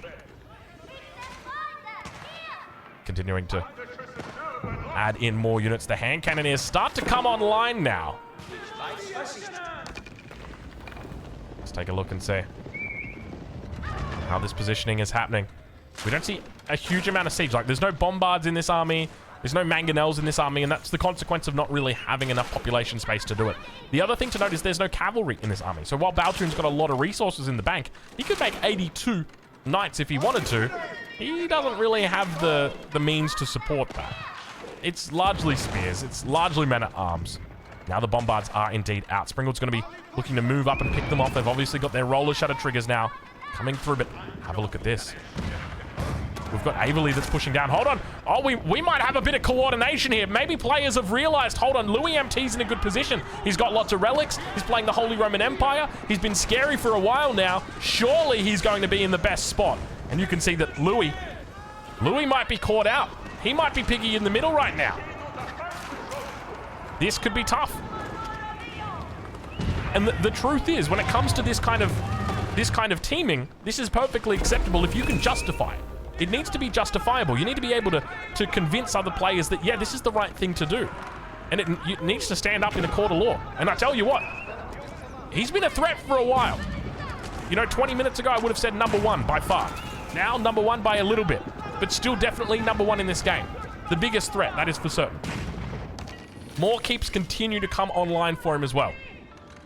Continuing to add in more units. The hand cannoneers start to come online now. Let's take a look and see how this positioning is happening. We don't see a huge amount of siege. Like, there's no bombards in this army. There's no mangonels in this army, and that's the consequence of not really having enough population space to do it. The other thing to note is there's no cavalry in this army. So while Baltoon's got a lot of resources in the bank, he could make 82 knights if he wanted to. He doesn't really have the means to support that. It's largely spears. It's largely men-at-arms. Now the bombards are indeed out. Springald's going to be looking to move up and pick them off. They've obviously got their roller shutter triggers now coming through, but have a look at this. We've got Averley that's pushing down. Hold on. Oh, we might have a bit of coordination here. Maybe players have realized, hold on, Louis MT's in a good position. He's got lots of relics. He's playing the Holy Roman Empire. He's been scary for a while now. Surely he's going to be in the best spot. And you can see that Louis might be caught out. He might be piggy in the middle right now. This could be tough. And the truth is, when it comes to this kind of teaming, this is perfectly acceptable if you can justify it. It needs to be justifiable. You need to be able to convince other players that, yeah, this is the right thing to do. And it needs to stand up in a court of law. And I tell you what, he's been a threat for a while. You know, 20 minutes ago, I would have said #1 by far. Now, #1 by a little bit. But still definitely #1 in this game. The biggest threat, that is for certain. More keeps continue to come online for him as well.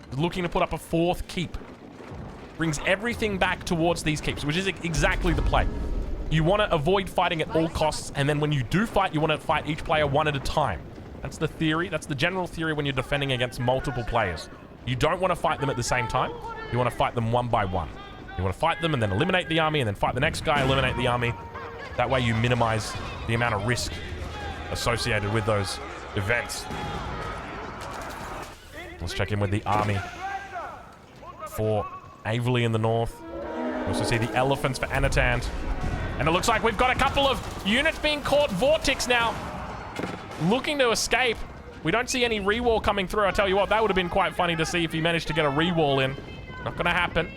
He's looking to put up a 4th keep. Brings everything back towards these keeps, which is exactly the play. You want to avoid fighting at all costs, and then when you do fight, you want to fight each player one at a time. That's the theory. That's the general theory when you're defending against multiple players. You don't want to fight them at the same time. You want to fight them one by one. You want to fight them and then eliminate the army, and then fight the next guy, eliminate the army. That way you minimize the amount of risk associated with those events. Let's check in with the army for Averley in the north. We also see the elephants for Anatan. And it looks like we've got a couple of units being caught. Vortex now looking to escape. We don't see any re-wall coming through. I tell you what, that would have been quite funny to see if he managed to get a re-wall in. Not going to happen.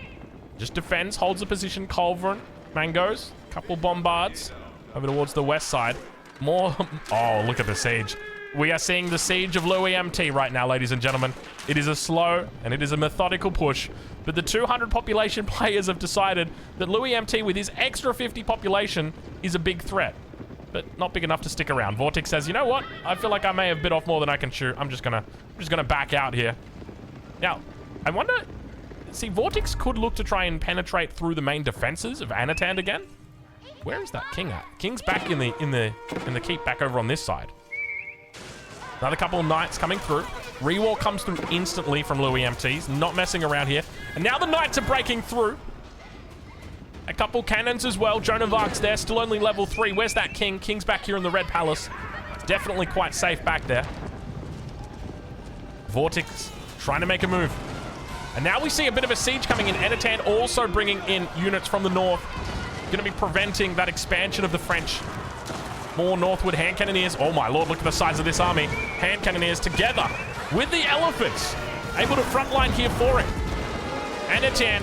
Just defends, holds the position. Culverin, Mangoes, couple bombards over towards the west side. More. Oh, look at the siege. We are seeing the siege of Louis MT right now, ladies and gentlemen. It is a slow and it is a methodical push, but the 200 population players have decided that Louis MT with his extra 50 population is a big threat, but not big enough to stick around. Vortex says, you know what? I feel like I may have bit off more than I can chew. I'm just gonna back out here. Now, I wonder, see, Vortex could look to try and penetrate through the main defenses of Anatan again. Where is that king at? King's back in the keep back over on this side. Another couple of knights coming through. Rewall comes through instantly from Louis MTs, not messing around here. And now the knights are breaking through. A couple cannons as well. Joan of Arc's there, still only level 3. Where's that king? King's back here in the Red Palace. It's definitely quite safe back there. Vortex trying to make a move. And now we see a bit of a siege coming in. Anatan also bringing in units from the north. Going to be preventing that expansion of the French. More northward hand cannoneers. Oh my lord, look at the size of this army. Hand cannoneers together with the elephants. Able to frontline here for it. Anatan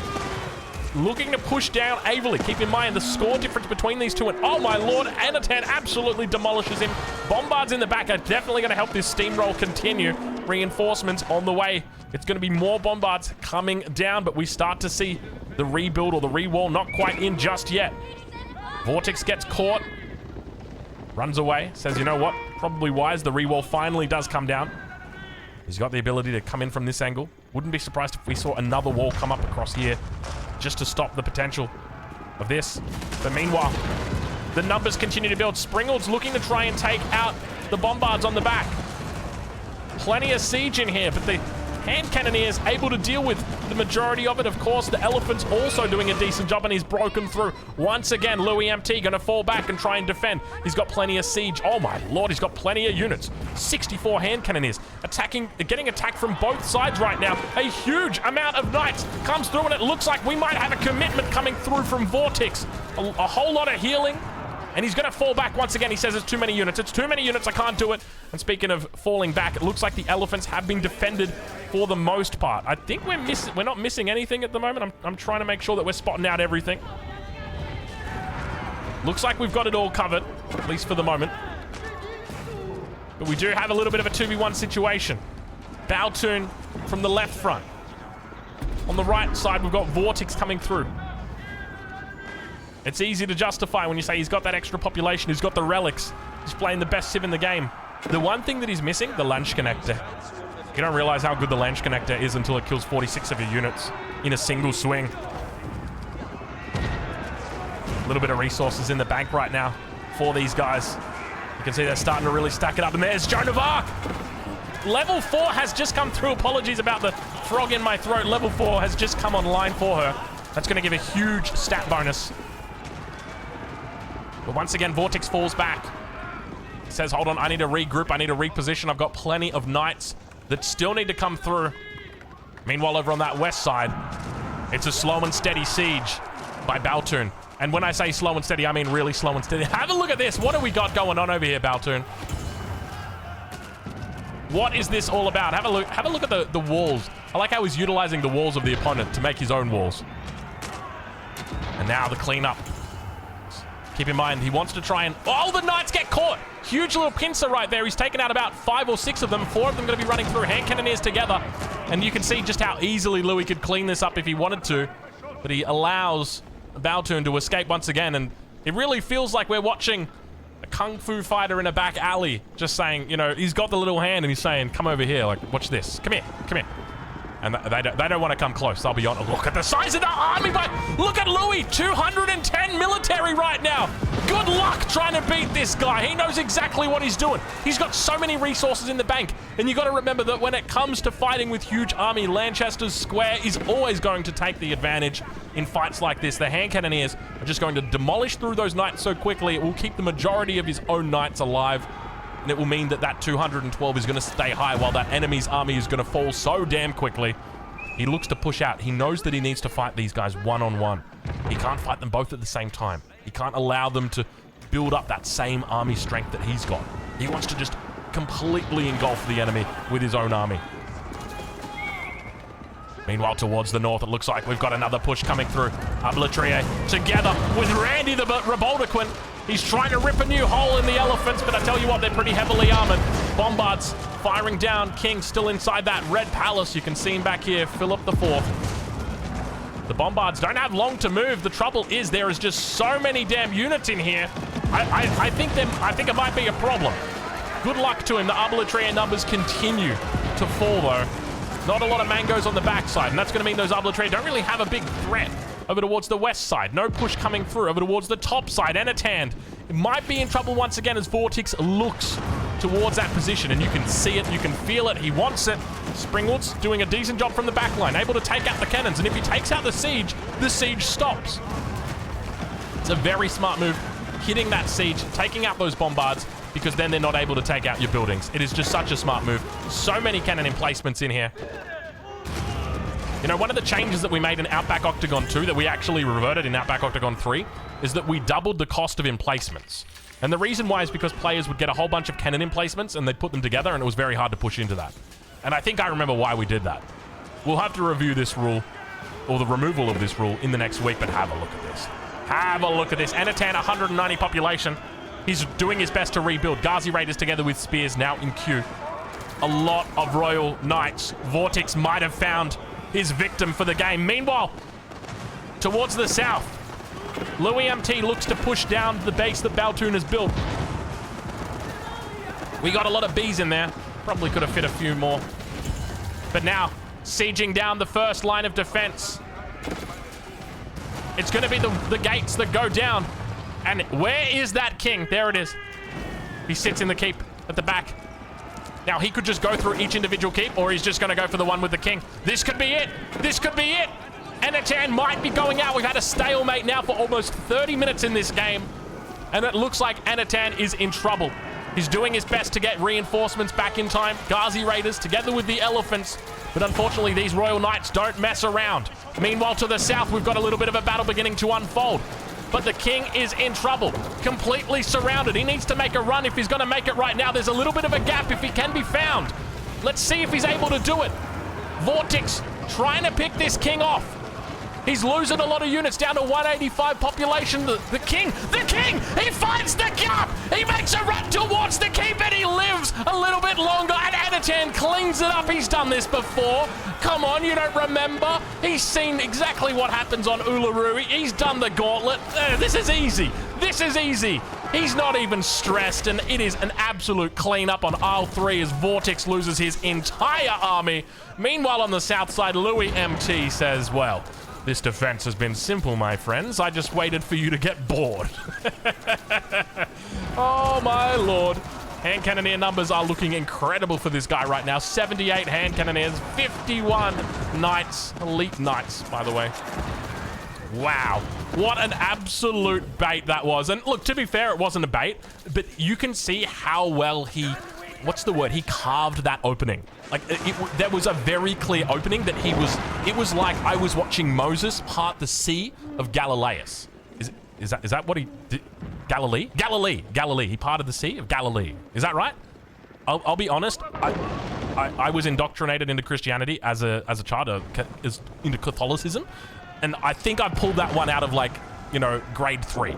looking to push down Averley. Keep in mind the score difference between these two. And oh my lord, Anatan absolutely demolishes him. Bombards in the back are definitely going to help this steamroll continue. Reinforcements on the way. It's going to be more bombards coming down, but we start to see the rebuild or the rewall not quite in just yet. Vortex gets caught. Runs away. Says, you know what? Probably wise. The rewall finally does come down. He's got the ability to come in from this angle. Wouldn't be surprised if we saw another wall come up across here just to stop the potential of this. But meanwhile, the numbers continue to build. Springald's looking to try and take out the bombards on the back. Plenty of siege in here, but the hand cannoneers able to deal with the majority of it. Of course, the elephant's also doing a decent job, and he's broken through. Once again, Louis MT going to fall back and try and defend. He's got plenty of siege. Oh my lord, he's got plenty of units. 64 hand cannoneers attacking, getting attacked from both sides right now. A huge amount of knights comes through, and it looks like we might have a commitment coming through from Vortex. A whole lot of healing. And he's going to fall back once again. He says it's too many units. It's too many units. I can't do it. And speaking of falling back, it looks like the elephants have been defended for the most part. I think we're not missing anything at the moment. I'm trying to make sure that we're spotting out everything. Looks like we've got it all covered, at least for the moment. But we do have a little bit of a 2v1 situation. Baltoon from the left front. On the right side, we've got Vortex coming through. It's easy to justify when you say he's got that extra population, he's got the relics, he's playing the best civ in the game. The one thing that he's missing, the Launch Connector. You don't realize how good the Launch Connector is until it kills 46 of your units in a single swing. A little bit of resources in the bank right now for these guys. You can see they're starting to really stack it up. And there's Joan of Arc. Level 4 has just come through. Apologies about the frog in my throat. Level 4 has just come online for her. That's going to give a huge stat bonus. But once again, Vortex falls back. He says, hold on, I need to regroup. I need to reposition. I've got plenty of knights that still need to come through. Meanwhile, over on that west side, it's a slow and steady siege by Baltoon. And when I say slow and steady, I mean really slow and steady. Have a look at this. What have we got going on over here, Baltoon? What is this all about? Have a look at the walls. I like how he's utilizing the walls of the opponent to make his own walls. And now the cleanup. Keep in mind, he wants to try and... Oh, the knights get caught! Huge little pincer right there. He's taken out about 5 or 6 of them. 4 of them going to be running through. Hand cannoneers together. And you can see just how easily Louis could clean this up if he wanted to. But he allows Baltoon to escape once again. And it really feels like we're watching a kung fu fighter in a back alley. Just saying, you know, he's got the little hand and he's saying, come over here. Like, watch this. Come here. Come here. And they don't want to come close. They'll be on. Look at the size of the army, but look at Louis, 210 military right now. Good luck trying to beat this guy. He knows exactly what he's doing. He's got so many resources in the bank. And you got to remember that when it comes to fighting with huge army, Lanchester's square is always going to take the advantage in fights like this. The hand cannoneers are just going to demolish through those knights so quickly. It will keep the majority of his own knights alive. And it will mean that that 212 is going to stay high while that enemy's army is going to fall so damn quickly. He looks to push out. He knows that he needs to fight these guys one-on-one. He can't fight them both at the same time. He can't allow them to build up that same army strength that he's got. He wants to just completely engulf the enemy with his own army. Meanwhile, towards the north, it looks like we've got another push coming through. Ablatrier together with Randy the Reboldequin. He's trying to rip a new hole in the elephants, but I tell you what, they're pretty heavily armored. Bombards firing down. King still inside that red palace. You can see him back here, Philip IV. The Bombards don't have long to move. The trouble is there is just so many damn units in here. I think it might be a problem. Good luck to him. The Ablatrier numbers continue to fall, though. Not a lot of mangoes on the backside, and that's going to mean those arbitrary don't really have a big threat over towards the west side. No push coming through over towards the top side. Enitand might be in trouble once again as Vortex looks towards that position, and you can see it, you can feel it. He wants it. Springwood's doing a decent job from the back line, able to take out the cannons, and if he takes out the siege stops. It's a very smart move, hitting that siege, taking out those bombards, because then they're not able to take out your buildings. It is just such a smart move. So many cannon emplacements in here. You know, one of the changes that we made in Outback Octagon 2 that we actually reverted in Outback Octagon 3 is that we doubled the cost of emplacements. And the reason why is because players would get a whole bunch of cannon emplacements and they'd put them together, and it was very hard to push into that. And I think I remember why we did that. We'll have to review this rule, or the removal of this rule, in the next week, but have a look at this. Have a look at this. Enitand, 190 population. He's doing his best to rebuild. Ghazi Raiders together with spears now in queue. A lot of Royal Knights. Vortex might have found his victim for the game. Meanwhile, towards the south, Louis MT looks to push down the base that Baltoon has built. We got a lot of bees in there. Probably could have fit a few more. But now, sieging down the first line of defense. It's going to be the gates that go down. And where is that king? There it is. He sits in the keep at the back. Now, he could just go through each individual keep, or he's just going to go for the one with the king. This could be it. This could be it. Enitand might be going out. We've had a stalemate now for almost 30 minutes in this game. And it looks like Enitand is in trouble. He's doing his best to get reinforcements back in time. Ghazi Raiders together with the elephants. But unfortunately, these Royal Knights don't mess around. Meanwhile, to the south, we've got a little bit of a battle beginning to unfold. But the king is in trouble, completely surrounded. He needs to make a run if he's going to make it right now. There's a little bit of a gap if he can be found. Let's see if he's able to do it. Vortex trying to pick this king off. He's losing a lot of units, down to 185 population. The king, he finds the gap. He makes a run towards the keep, and he lives a little bit longer. And Enitand cleans it up. He's done this before. Come on, you don't remember? He's seen exactly what happens on Uluru. He's done the gauntlet. This is easy. This is easy. He's not even stressed, and it is an absolute cleanup on aisle 3 as Vortex loses his entire army. Meanwhile, on the south side, Louis MT says, well, this defense has been simple, my friends. I just waited for you to get bored. Oh, my lord. Hand cannoneer numbers are looking incredible for this guy right now. 78 hand cannoneers, 51 knights. Elite knights, by the way. Wow. What an absolute bait that was. And look, to be fair, it wasn't a bait, but you can see how well he... What's the word? He carved that opening. Like, there was a very clear opening that it was like I was watching Moses part the Sea of Galileus. Is that what he did? Galilee? Galilee. He parted the Sea of Galilee. Is that right? I'll be honest. I was indoctrinated into Christianity as a child, into Catholicism. And I think I pulled that one out of, like, you know, grade 3.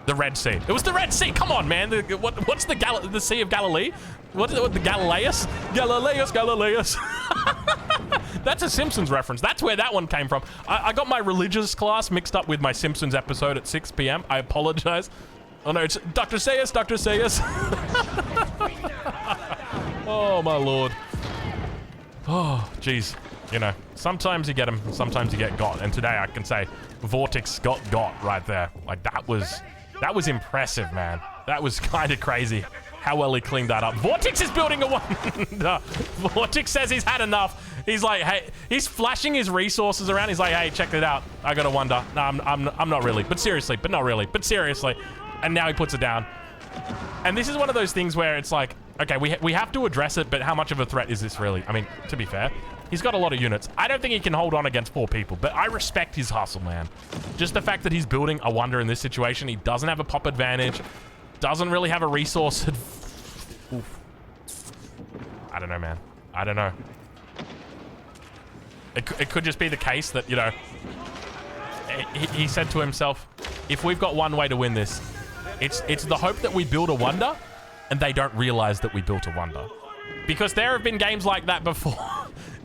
The Red Sea. It was the Red Sea. Come on, man. What's the Sea of Galilee? What the Galileus? Galileus. That's a Simpsons reference. That's where that one came from. I got my religious class mixed up with my Simpsons episode at 6 p.m. I apologize. Oh no, it's Dr. Sayus. Oh my lord. Oh, jeez. You know, sometimes you get them, sometimes you get got. And today I can say Vortex got right there. Like, that was impressive, man. That was kind of crazy how well he cleaned that up. Vortex is building a wonder. Vortex says he's had enough. He's like, hey, he's flashing his resources around. He's like, hey, check it out. I got a wonder. No, I'm not really. But seriously, but not really. But seriously. And now he puts it down. And this is one of those things where it's like, okay, we have to address it, but how much of a threat is this really? I mean, to be fair, he's got a lot of units. I don't think he can hold on against 4 people, but I respect his hustle, man. Just the fact that he's building a wonder in this situation. He doesn't have a pop advantage. Doesn't really have a resource. Oof. I don't know, man. I don't know. It could just be the case that, you know, he said to himself, if we've got one way to win this, it's the hope that we build a wonder and they don't realize that we built a wonder. Because there have been games like that before.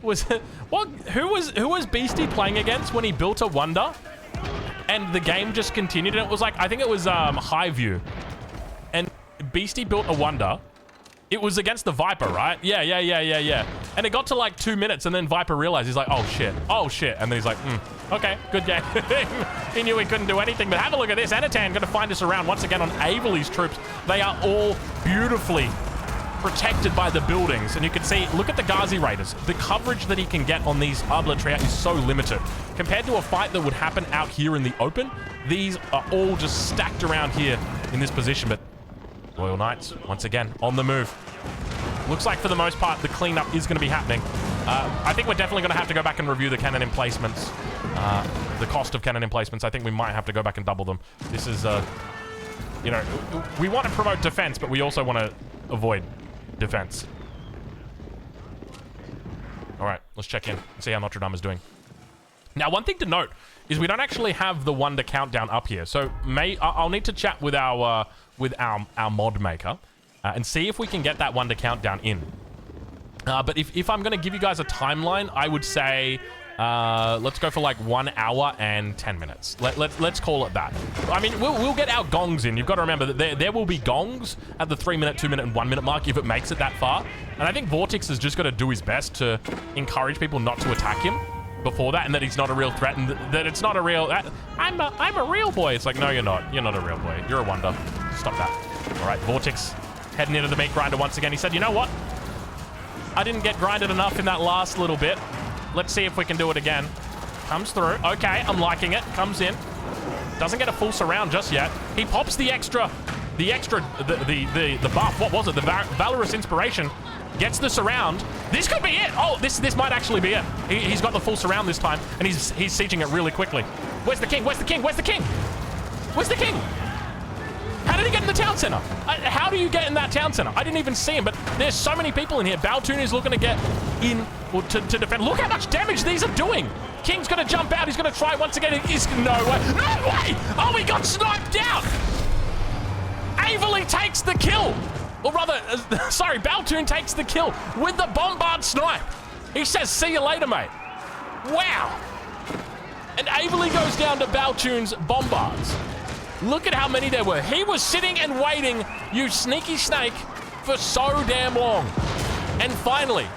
Who was Beastie playing against when he built a wonder and the game just continued? And it was like, I think it was Highview. And Beastie built a wonder It was against the Viper, right? Yeah. And it got to like 2 minutes, and then Viper realized, he's like, oh shit. And then he's like, okay, good game. He knew he couldn't do anything, but have a look at this. Anatan going to find us around once again on Aveli's troops. They are all beautifully protected by the buildings, and you can see, look at the Ghazi Raiders. The coverage that he can get on these artillery is so limited. Compared to a fight that would happen out here in the open, these are all just stacked around here in this position, but Royal Knights, once again, on the move. Looks like for the most part, the cleanup is going to be happening. I think we're definitely going to have to go back and review the cannon emplacements. The cost of cannon emplacements, I think we might have to go back and double them. This is, you know, we want to promote defense, but we also want to avoid defense. All right, let's check in and see how Notre Dame is doing. Now, one thing to note is we don't actually have the wonder countdown up here. So I'll need to chat with our mod maker and see if we can get that wonder countdown in. But if I'm going to give you guys a timeline, I would say let's go for like 1 hour and 10 minutes. Let's call it that. I mean, we'll get our gongs in. You've got to remember that there will be gongs at the 3 minute, 2 minute, and 1 minute mark if it makes it that far. And I think Vortex has just got to do his best to encourage people not to attack him before that, and that he's not a real threat, and that it's not a real... I'm a real boy. It's like, no, you're not. You're not a real boy. You're a wonder. Stop that. All right, Vortex heading into the meat grinder once again. He said, you know what? I didn't get grinded enough in that last little bit. Let's see if we can do it again. Comes through. Okay, I'm liking it. Comes in. Doesn't get a full surround just yet. He pops the extra, the buff. What was it? The Valorous Inspiration. Gets the surround. This could be it. Oh, this might actually be it. He's got the full surround this time, and he's sieging it really quickly. Where's the king? Where's the king? Where's the king? Where's the king? How did he get in the town center? How do you get in that town center? I didn't even see him, but there's so many people in here. Baltoon is looking to get in or to defend. Look how much damage these are doing. King's going to jump out. He's going to try once again. He's no way. No way! Oh, he got sniped down. Aveli takes the kill. Or rather, sorry, Baltoon takes the kill with the bombard snipe. He says, see you later, mate. Wow. And Aveli goes down to Baltoon's bombards. Look at how many there were. He was sitting and waiting, you sneaky snake, for so damn long. And finally,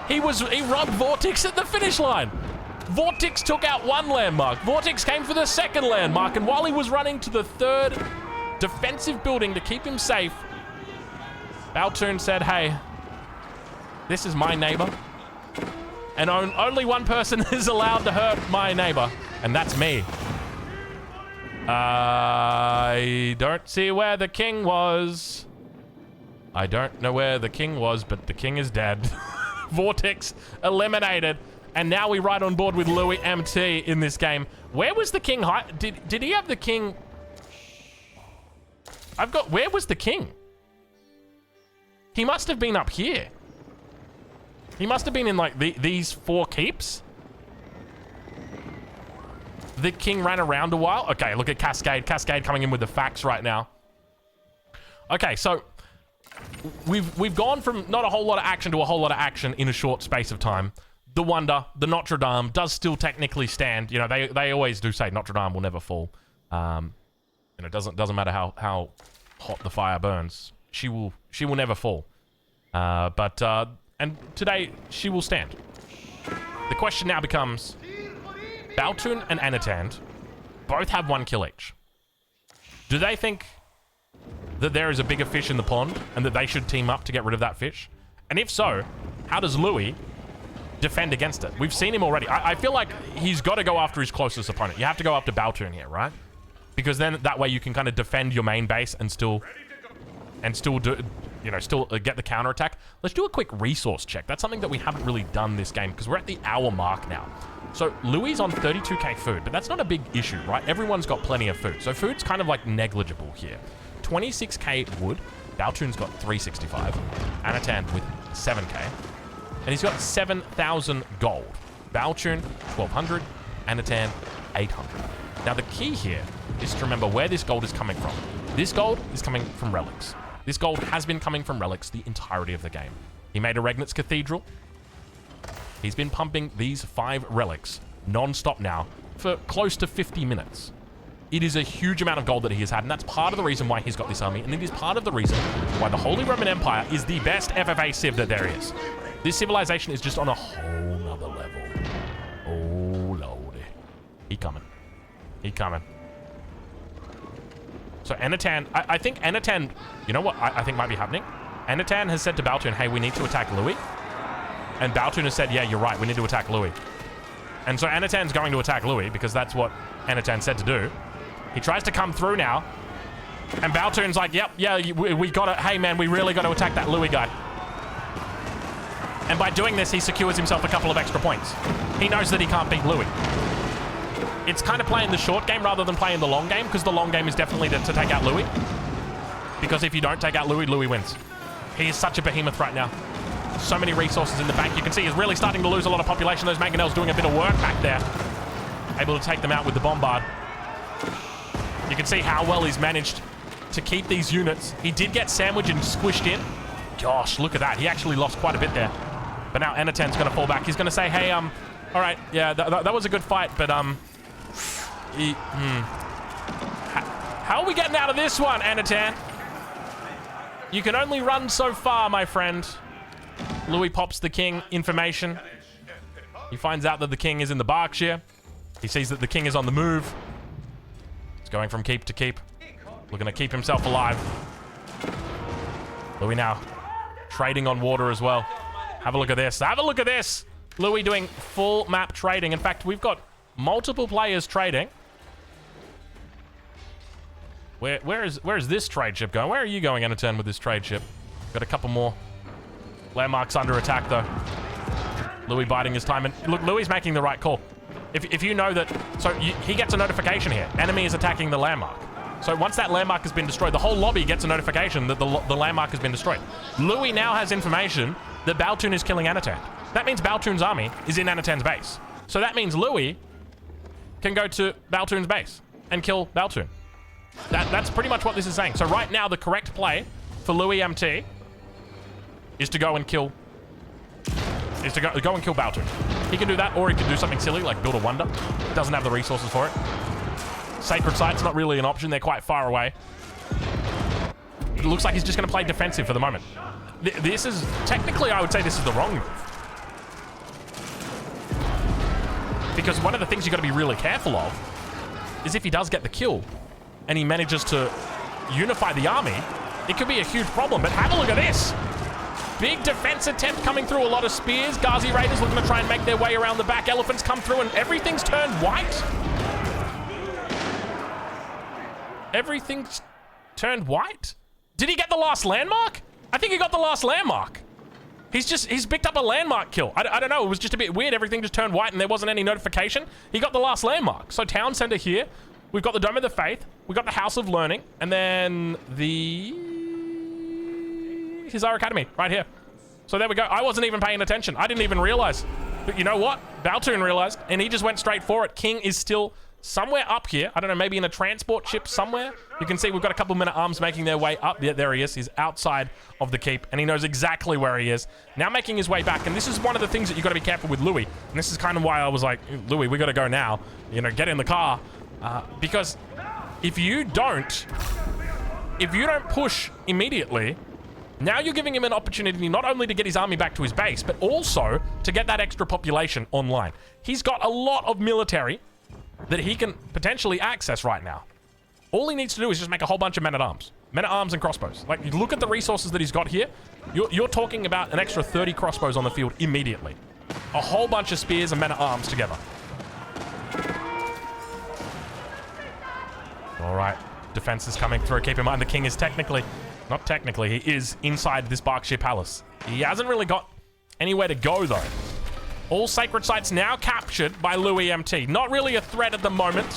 he robbed Vortex at the finish line. Vortex took out one landmark. Vortex came for the second landmark. And while he was running to the third defensive building to keep him safe, Baltoon said, hey, this is my neighbor. And only one person is allowed to hurt my neighbor, and that's me. I don't see where the king was. I don't know where the king was, but the king is dead. Vortex eliminated. And now we ride on board with Louis MT in this game. Where was the king? Did he have the king? Where was the king? He must have been up here. He must have been in like these 4 keeps. The king ran around a while. Okay, look at Cascade. Cascade coming in with the facts right now. Okay, so we've gone from not a whole lot of action to a whole lot of action in a short space of time. The Wonder, the Notre Dame, does still technically stand. You know, they always do say Notre Dame will never fall. And it doesn't matter how hot the fire burns. She will never fall. And today she will stand. The question now becomes, Baltoon and Anatand both have 1 kill each. Do they think that there is a bigger fish in the pond and that they should team up to get rid of that fish? And if so, how does Louis defend against it? We've seen him already. I feel like he's got to go after his closest opponent. You have to go after Baltoon here, right? Because then that way you can kind of defend your main base and still do, you know, still get the counterattack. Let's do a quick resource check. That's something that we haven't really done this game because we're at the hour mark now. So Louis on 32k food, but that's not a big issue, right? Everyone's got plenty of food. So food's kind of like negligible here. 26k wood. Baltoon's got 365. Anatan with 7k. And he's got 7,000 gold. Baltoon, 1,200. Anatan, 800. Now the key here is to remember where this gold is coming from. This gold is coming from relics. This gold has been coming from relics the entirety of the game. He made a Regnitz Cathedral. He's been pumping these 5 relics non-stop now for close to 50 minutes. It is a huge amount of gold that he has had, and that's part of the reason why he's got this army, and it is part of the reason why the Holy Roman Empire is the best FFA civ that there is. This civilization is just on a whole nother level. Oh, lordy. He coming. He coming. So Anatan, I think Anatan, you know what I think might be happening? Anatan has said to Baltun, hey, we need to attack Louis. And Baltun has said, yeah, you're right, we need to attack Louis. And so Anatan's going to attack Louis because that's what Anatan said to do. He tries to come through now. And Baltun's like, yep, yeah, we got to, hey man, we really got to attack that Louis guy. And by doing this, he secures himself a couple of extra points. He knows that he can't beat Louis. It's kind of playing the short game rather than playing the long game, because the long game is definitely to take out Louis. Because if you don't take out Louis, Louis wins. He is such a behemoth right now. So many resources in the bank. You can see he's really starting to lose a lot of population. Those mangonels doing a bit of work back there. Able to take them out with the bombard. You can see how well he's managed to keep these units. He did get sandwiched and squished in. Gosh, look at that. He actually lost quite a bit there. But now Anatan's going to fall back. He's going to say, hey, all right, yeah, that was a good fight, but, how are we getting out of this one, Anatan? You can only run so far, my friend. Louis pops the king information. He finds out that the king is in the Berkshire. He sees that the king is on the move. He's going from keep to keep. Looking to keep himself alive. Louis now trading on water as well. Have a look at this. Have a look at this. Louis doing full map trading. In fact, we've got multiple players trading. Where is this trade ship going? Where are you going, Anatan, with this trade ship? Got a couple more landmarks under attack, though. Louis biding his time. And look, Louis is making the right call. If you know that... So he gets a notification here. Enemy is attacking the landmark. So once that landmark has been destroyed, the whole lobby gets a notification that the landmark has been destroyed. Louis now has information that Baltun is killing Anatan. That means Baltun's army is in Anatan's base. So that means Louis can go to Baltun's base and kill Baltun. That's pretty much what this is saying. So right now, the correct play for Louis MT is to go and kill... Is to go and kill Baltun. He can do that, or he can do something silly like build a wonder. Doesn't have the resources for it. Sacred Site's not really an option. They're quite far away. It looks like he's just going to play defensive for the moment. This is... Technically, I would say this is the wrong move. Because one of the things you've got to be really careful of is if he does get the kill and he manages to unify the army, it could be a huge problem. But have a look at this. Big defense attempt coming through. A lot of spears. Ghazi Raiders looking to try and make their way around the back. Elephants come through and everything's turned white. Everything's turned white? Did he get the last landmark? I think he got the last landmark. He's picked up a landmark kill. I don't know. It was just a bit weird. Everything just turned white and there wasn't any notification. He got the last landmark. So town center here. We've got the Dome of the Faith. We've got the House of Learning. And then his our academy right here. So there we go. I wasn't even paying attention. I didn't even realize. But you know what? Baltun realized and he just went straight for it. King is still somewhere up here. I don't know, maybe in a transport ship somewhere. You can see we've got a couple men-at-arms making their way up. Yeah, there he is. He's outside of the keep, and he knows exactly where he is. Now making his way back, and this is one of the things that you've got to be careful with Louis. And this is kind of why I was like, Louis, we got to go now. You know, get in the car. Because if you don't push immediately, now you're giving him an opportunity not only to get his army back to his base, but also to get that extra population online. He's got a lot of military that he can potentially access right now. All he needs to do is just make a whole bunch of men-at-arms. Men-at-arms and crossbows. Like, you look at the resources that he's got here. You're talking about an extra 30 crossbows on the field immediately. A whole bunch of spears and men-at-arms together. All right. Defense is coming through. Keep in mind, the king is not technically, he is inside this Berkshire Palace. He hasn't really got anywhere to go, though. All sacred sites now captured by Louis MT. Not really a threat at the moment.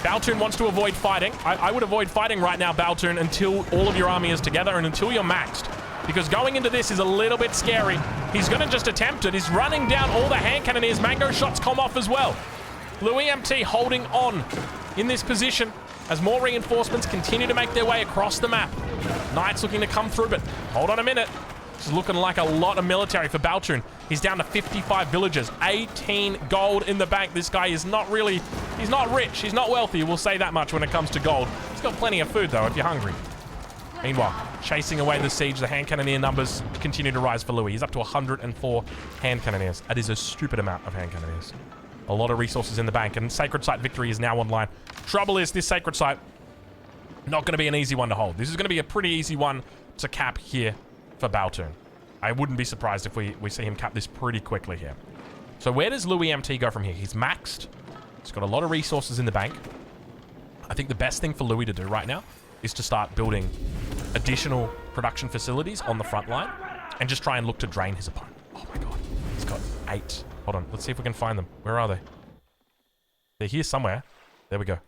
Baltun wants to avoid fighting. I would avoid fighting right now, Baltun, until all of your army is together and until you're maxed. Because going into this is a little bit scary. He's going to just attempt it. He's running down all the hand cannoneers. Mango shots come off as well. Louis MT holding on in this position as more reinforcements continue to make their way across the map. Knights looking to come through, but hold on a minute. This is looking like a lot of military for Baltun. He's down to 55 villagers, 18 gold in the bank. This guy is not really He's not rich. He's not wealthy. We'll say that much when it comes to gold. He's got plenty of food, though, if you're hungry. Meanwhile, chasing away the siege, the hand cannoneer numbers continue to rise for Louis. He's up to 104 hand cannoneers. That is a stupid amount of hand cannoneers. A lot of resources in the bank, and Sacred Site victory is now online. Trouble is, this Sacred Site, not going to be an easy one to hold. This is going to be a pretty easy one to cap here for Baltoon. I wouldn't be surprised if we see him cap this pretty quickly here. So where does Louis MT go from here? He's maxed. He's got a lot of resources in the bank. I think the best thing for Louis to do right now is to start building additional production facilities on the front line and just try and look to drain his opponent. Oh my god. He's got 8. Hold on. Let's see if we can find them. Where are they? They're here somewhere. There we go.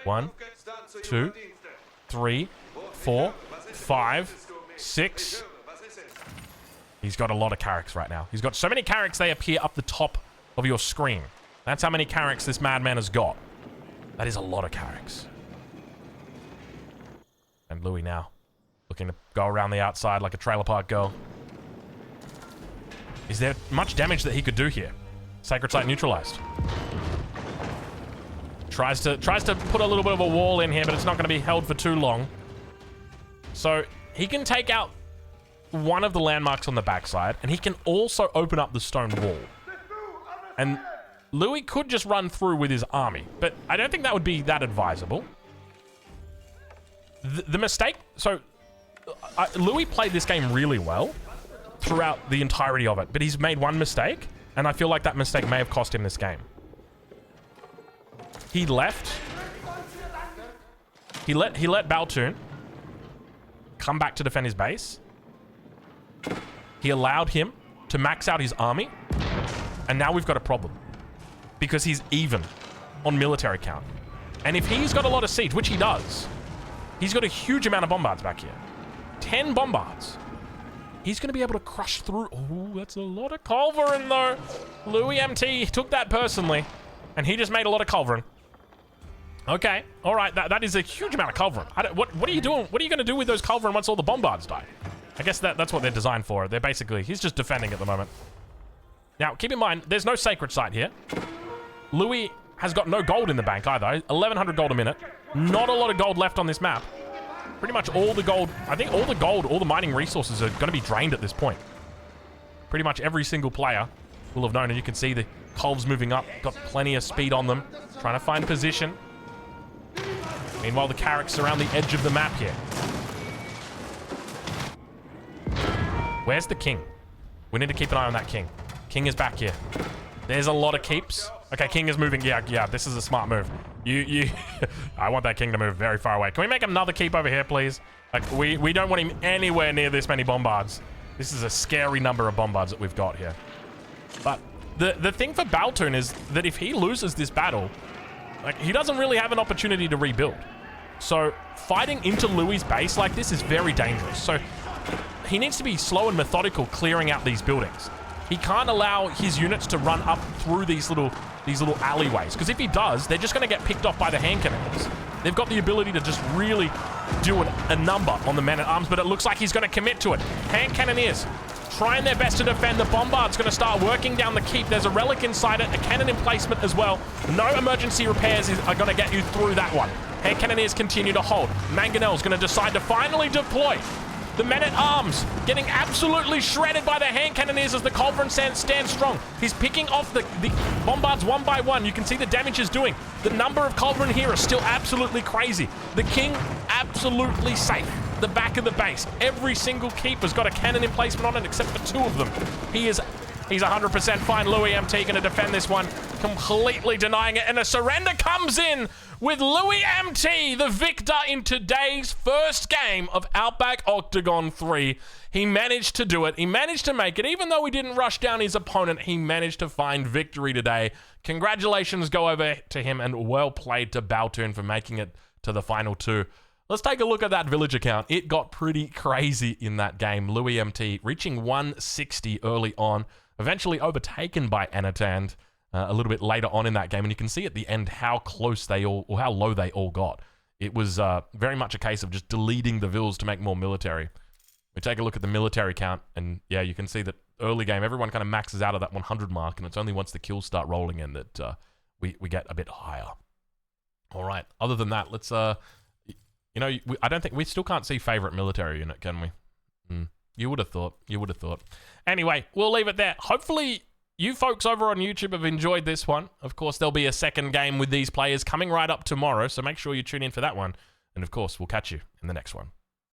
1, 2, 3, 4, 5, 6. He's got a lot of carracks right now. He's got so many carracks they appear up the top of your screen. That's how many carracks this madman has got. That is a lot of carracks. And Louis now looking to go around the outside like a trailer park girl. Is there much damage that he could do here? Sacred Site neutralized. Tries to put a little bit of a wall in here, but it's not going to be held for too long. So he can take out one of the landmarks on the backside, and he can also open up the stone wall. And Louis could just run through with his army, but I don't think that would be that advisable. The mistake... So, Louis played this game really well throughout the entirety of it, but he's made one mistake, and I feel like that mistake may have cost him this game. He left. He let Baltoon come back to defend his base. He allowed him to max out his army, and now we've got a problem because he's even on military count. And if he's got a lot of siege, which he does, he's got a huge amount of bombards back here. 10 bombards. He's going to be able to crush through. Oh, that's a lot of culverin, though. Louis MT took that personally, and he just made a lot of culverin. Okay, all right, that is a huge amount of culverin. What are you doing? What are you going to do with those culverin once all the bombards die? I guess that's what they're designed for. They're basically, he's just defending at the moment. Now, keep in mind, there's no Sacred Site here. Louis has got no gold in the bank either. 1,100 gold a minute. Not a lot of gold left on this map. Pretty much all the gold, I think all the gold, all the mining resources are going to be drained at this point. Pretty much every single player will have known, and you can see the culves moving up. Got plenty of speed on them. Trying to find position. Meanwhile, the carracks around the edge of the map here. Where's the king? We need to keep an eye on that king. King is back here. There's a lot of keeps. Okay, king is moving. Yeah, this is a smart move. I want that king to move very far away. Can we make another keep over here, please? Like, we don't want him anywhere near this many bombards. This is a scary number of bombards that we've got here. But the thing for Baltoon is that if he loses this battle, like, he doesn't really have an opportunity to rebuild. So fighting into Louis' base like this is very dangerous. So he needs to be slow and methodical clearing out these buildings. He can't allow his units to run up through these little alleyways, because if he does, they're just going to get picked off by the hand cannons. They've got the ability to just really do a number on the men-at-arms, but it looks like he's going to commit to it. Hand cannoneers trying their best to defend. The bombard's going to start working down the keep. There's a relic inside it, a cannon emplacement as well. No emergency repairs are going to get you through that one. Hand cannoneers continue to hold. Mangonel's going to decide to finally deploy. The men-at-arms getting absolutely shredded by the hand cannoneers as the culverin stands strong. He's picking off the bombards one by one. You can see the damage he's doing. The number of culverin here are still absolutely crazy. The king absolutely safe. The back of the base. Every single keep has got a cannon emplacement on it except for 2 of them. He's 100% fine. Louis MT going to defend this one, completely denying it, and a surrender comes in with Louis MT, the victor in today's first game of Outback Octagon 3. He managed to do it. He managed to make it. Even though he didn't rush down his opponent, he managed to find victory today. Congratulations go over to him, and well played to Baltoon for making it to the final 2. Let's take a look at that village account. It got pretty crazy in that game. Louis MT reaching 160 early on, eventually overtaken by Anatand a little bit later on in that game. And you can see at the end how close they all, or how low they all got. It was very much a case of just deleting the vills to make more military. We take a look at the military count, and yeah, you can see that early game, everyone kind of maxes out of that 100 mark, and it's only once the kills start rolling in that we get a bit higher. All right. Other than that, let's you know, I don't think we still can't see favorite military unit, can we? You would have thought. You would have thought. Anyway, we'll leave it there. Hopefully, you folks over on YouTube have enjoyed this one. Of course, there'll be a second game with these players coming right up tomorrow, so make sure you tune in for that one. And of course, we'll catch you in the next one.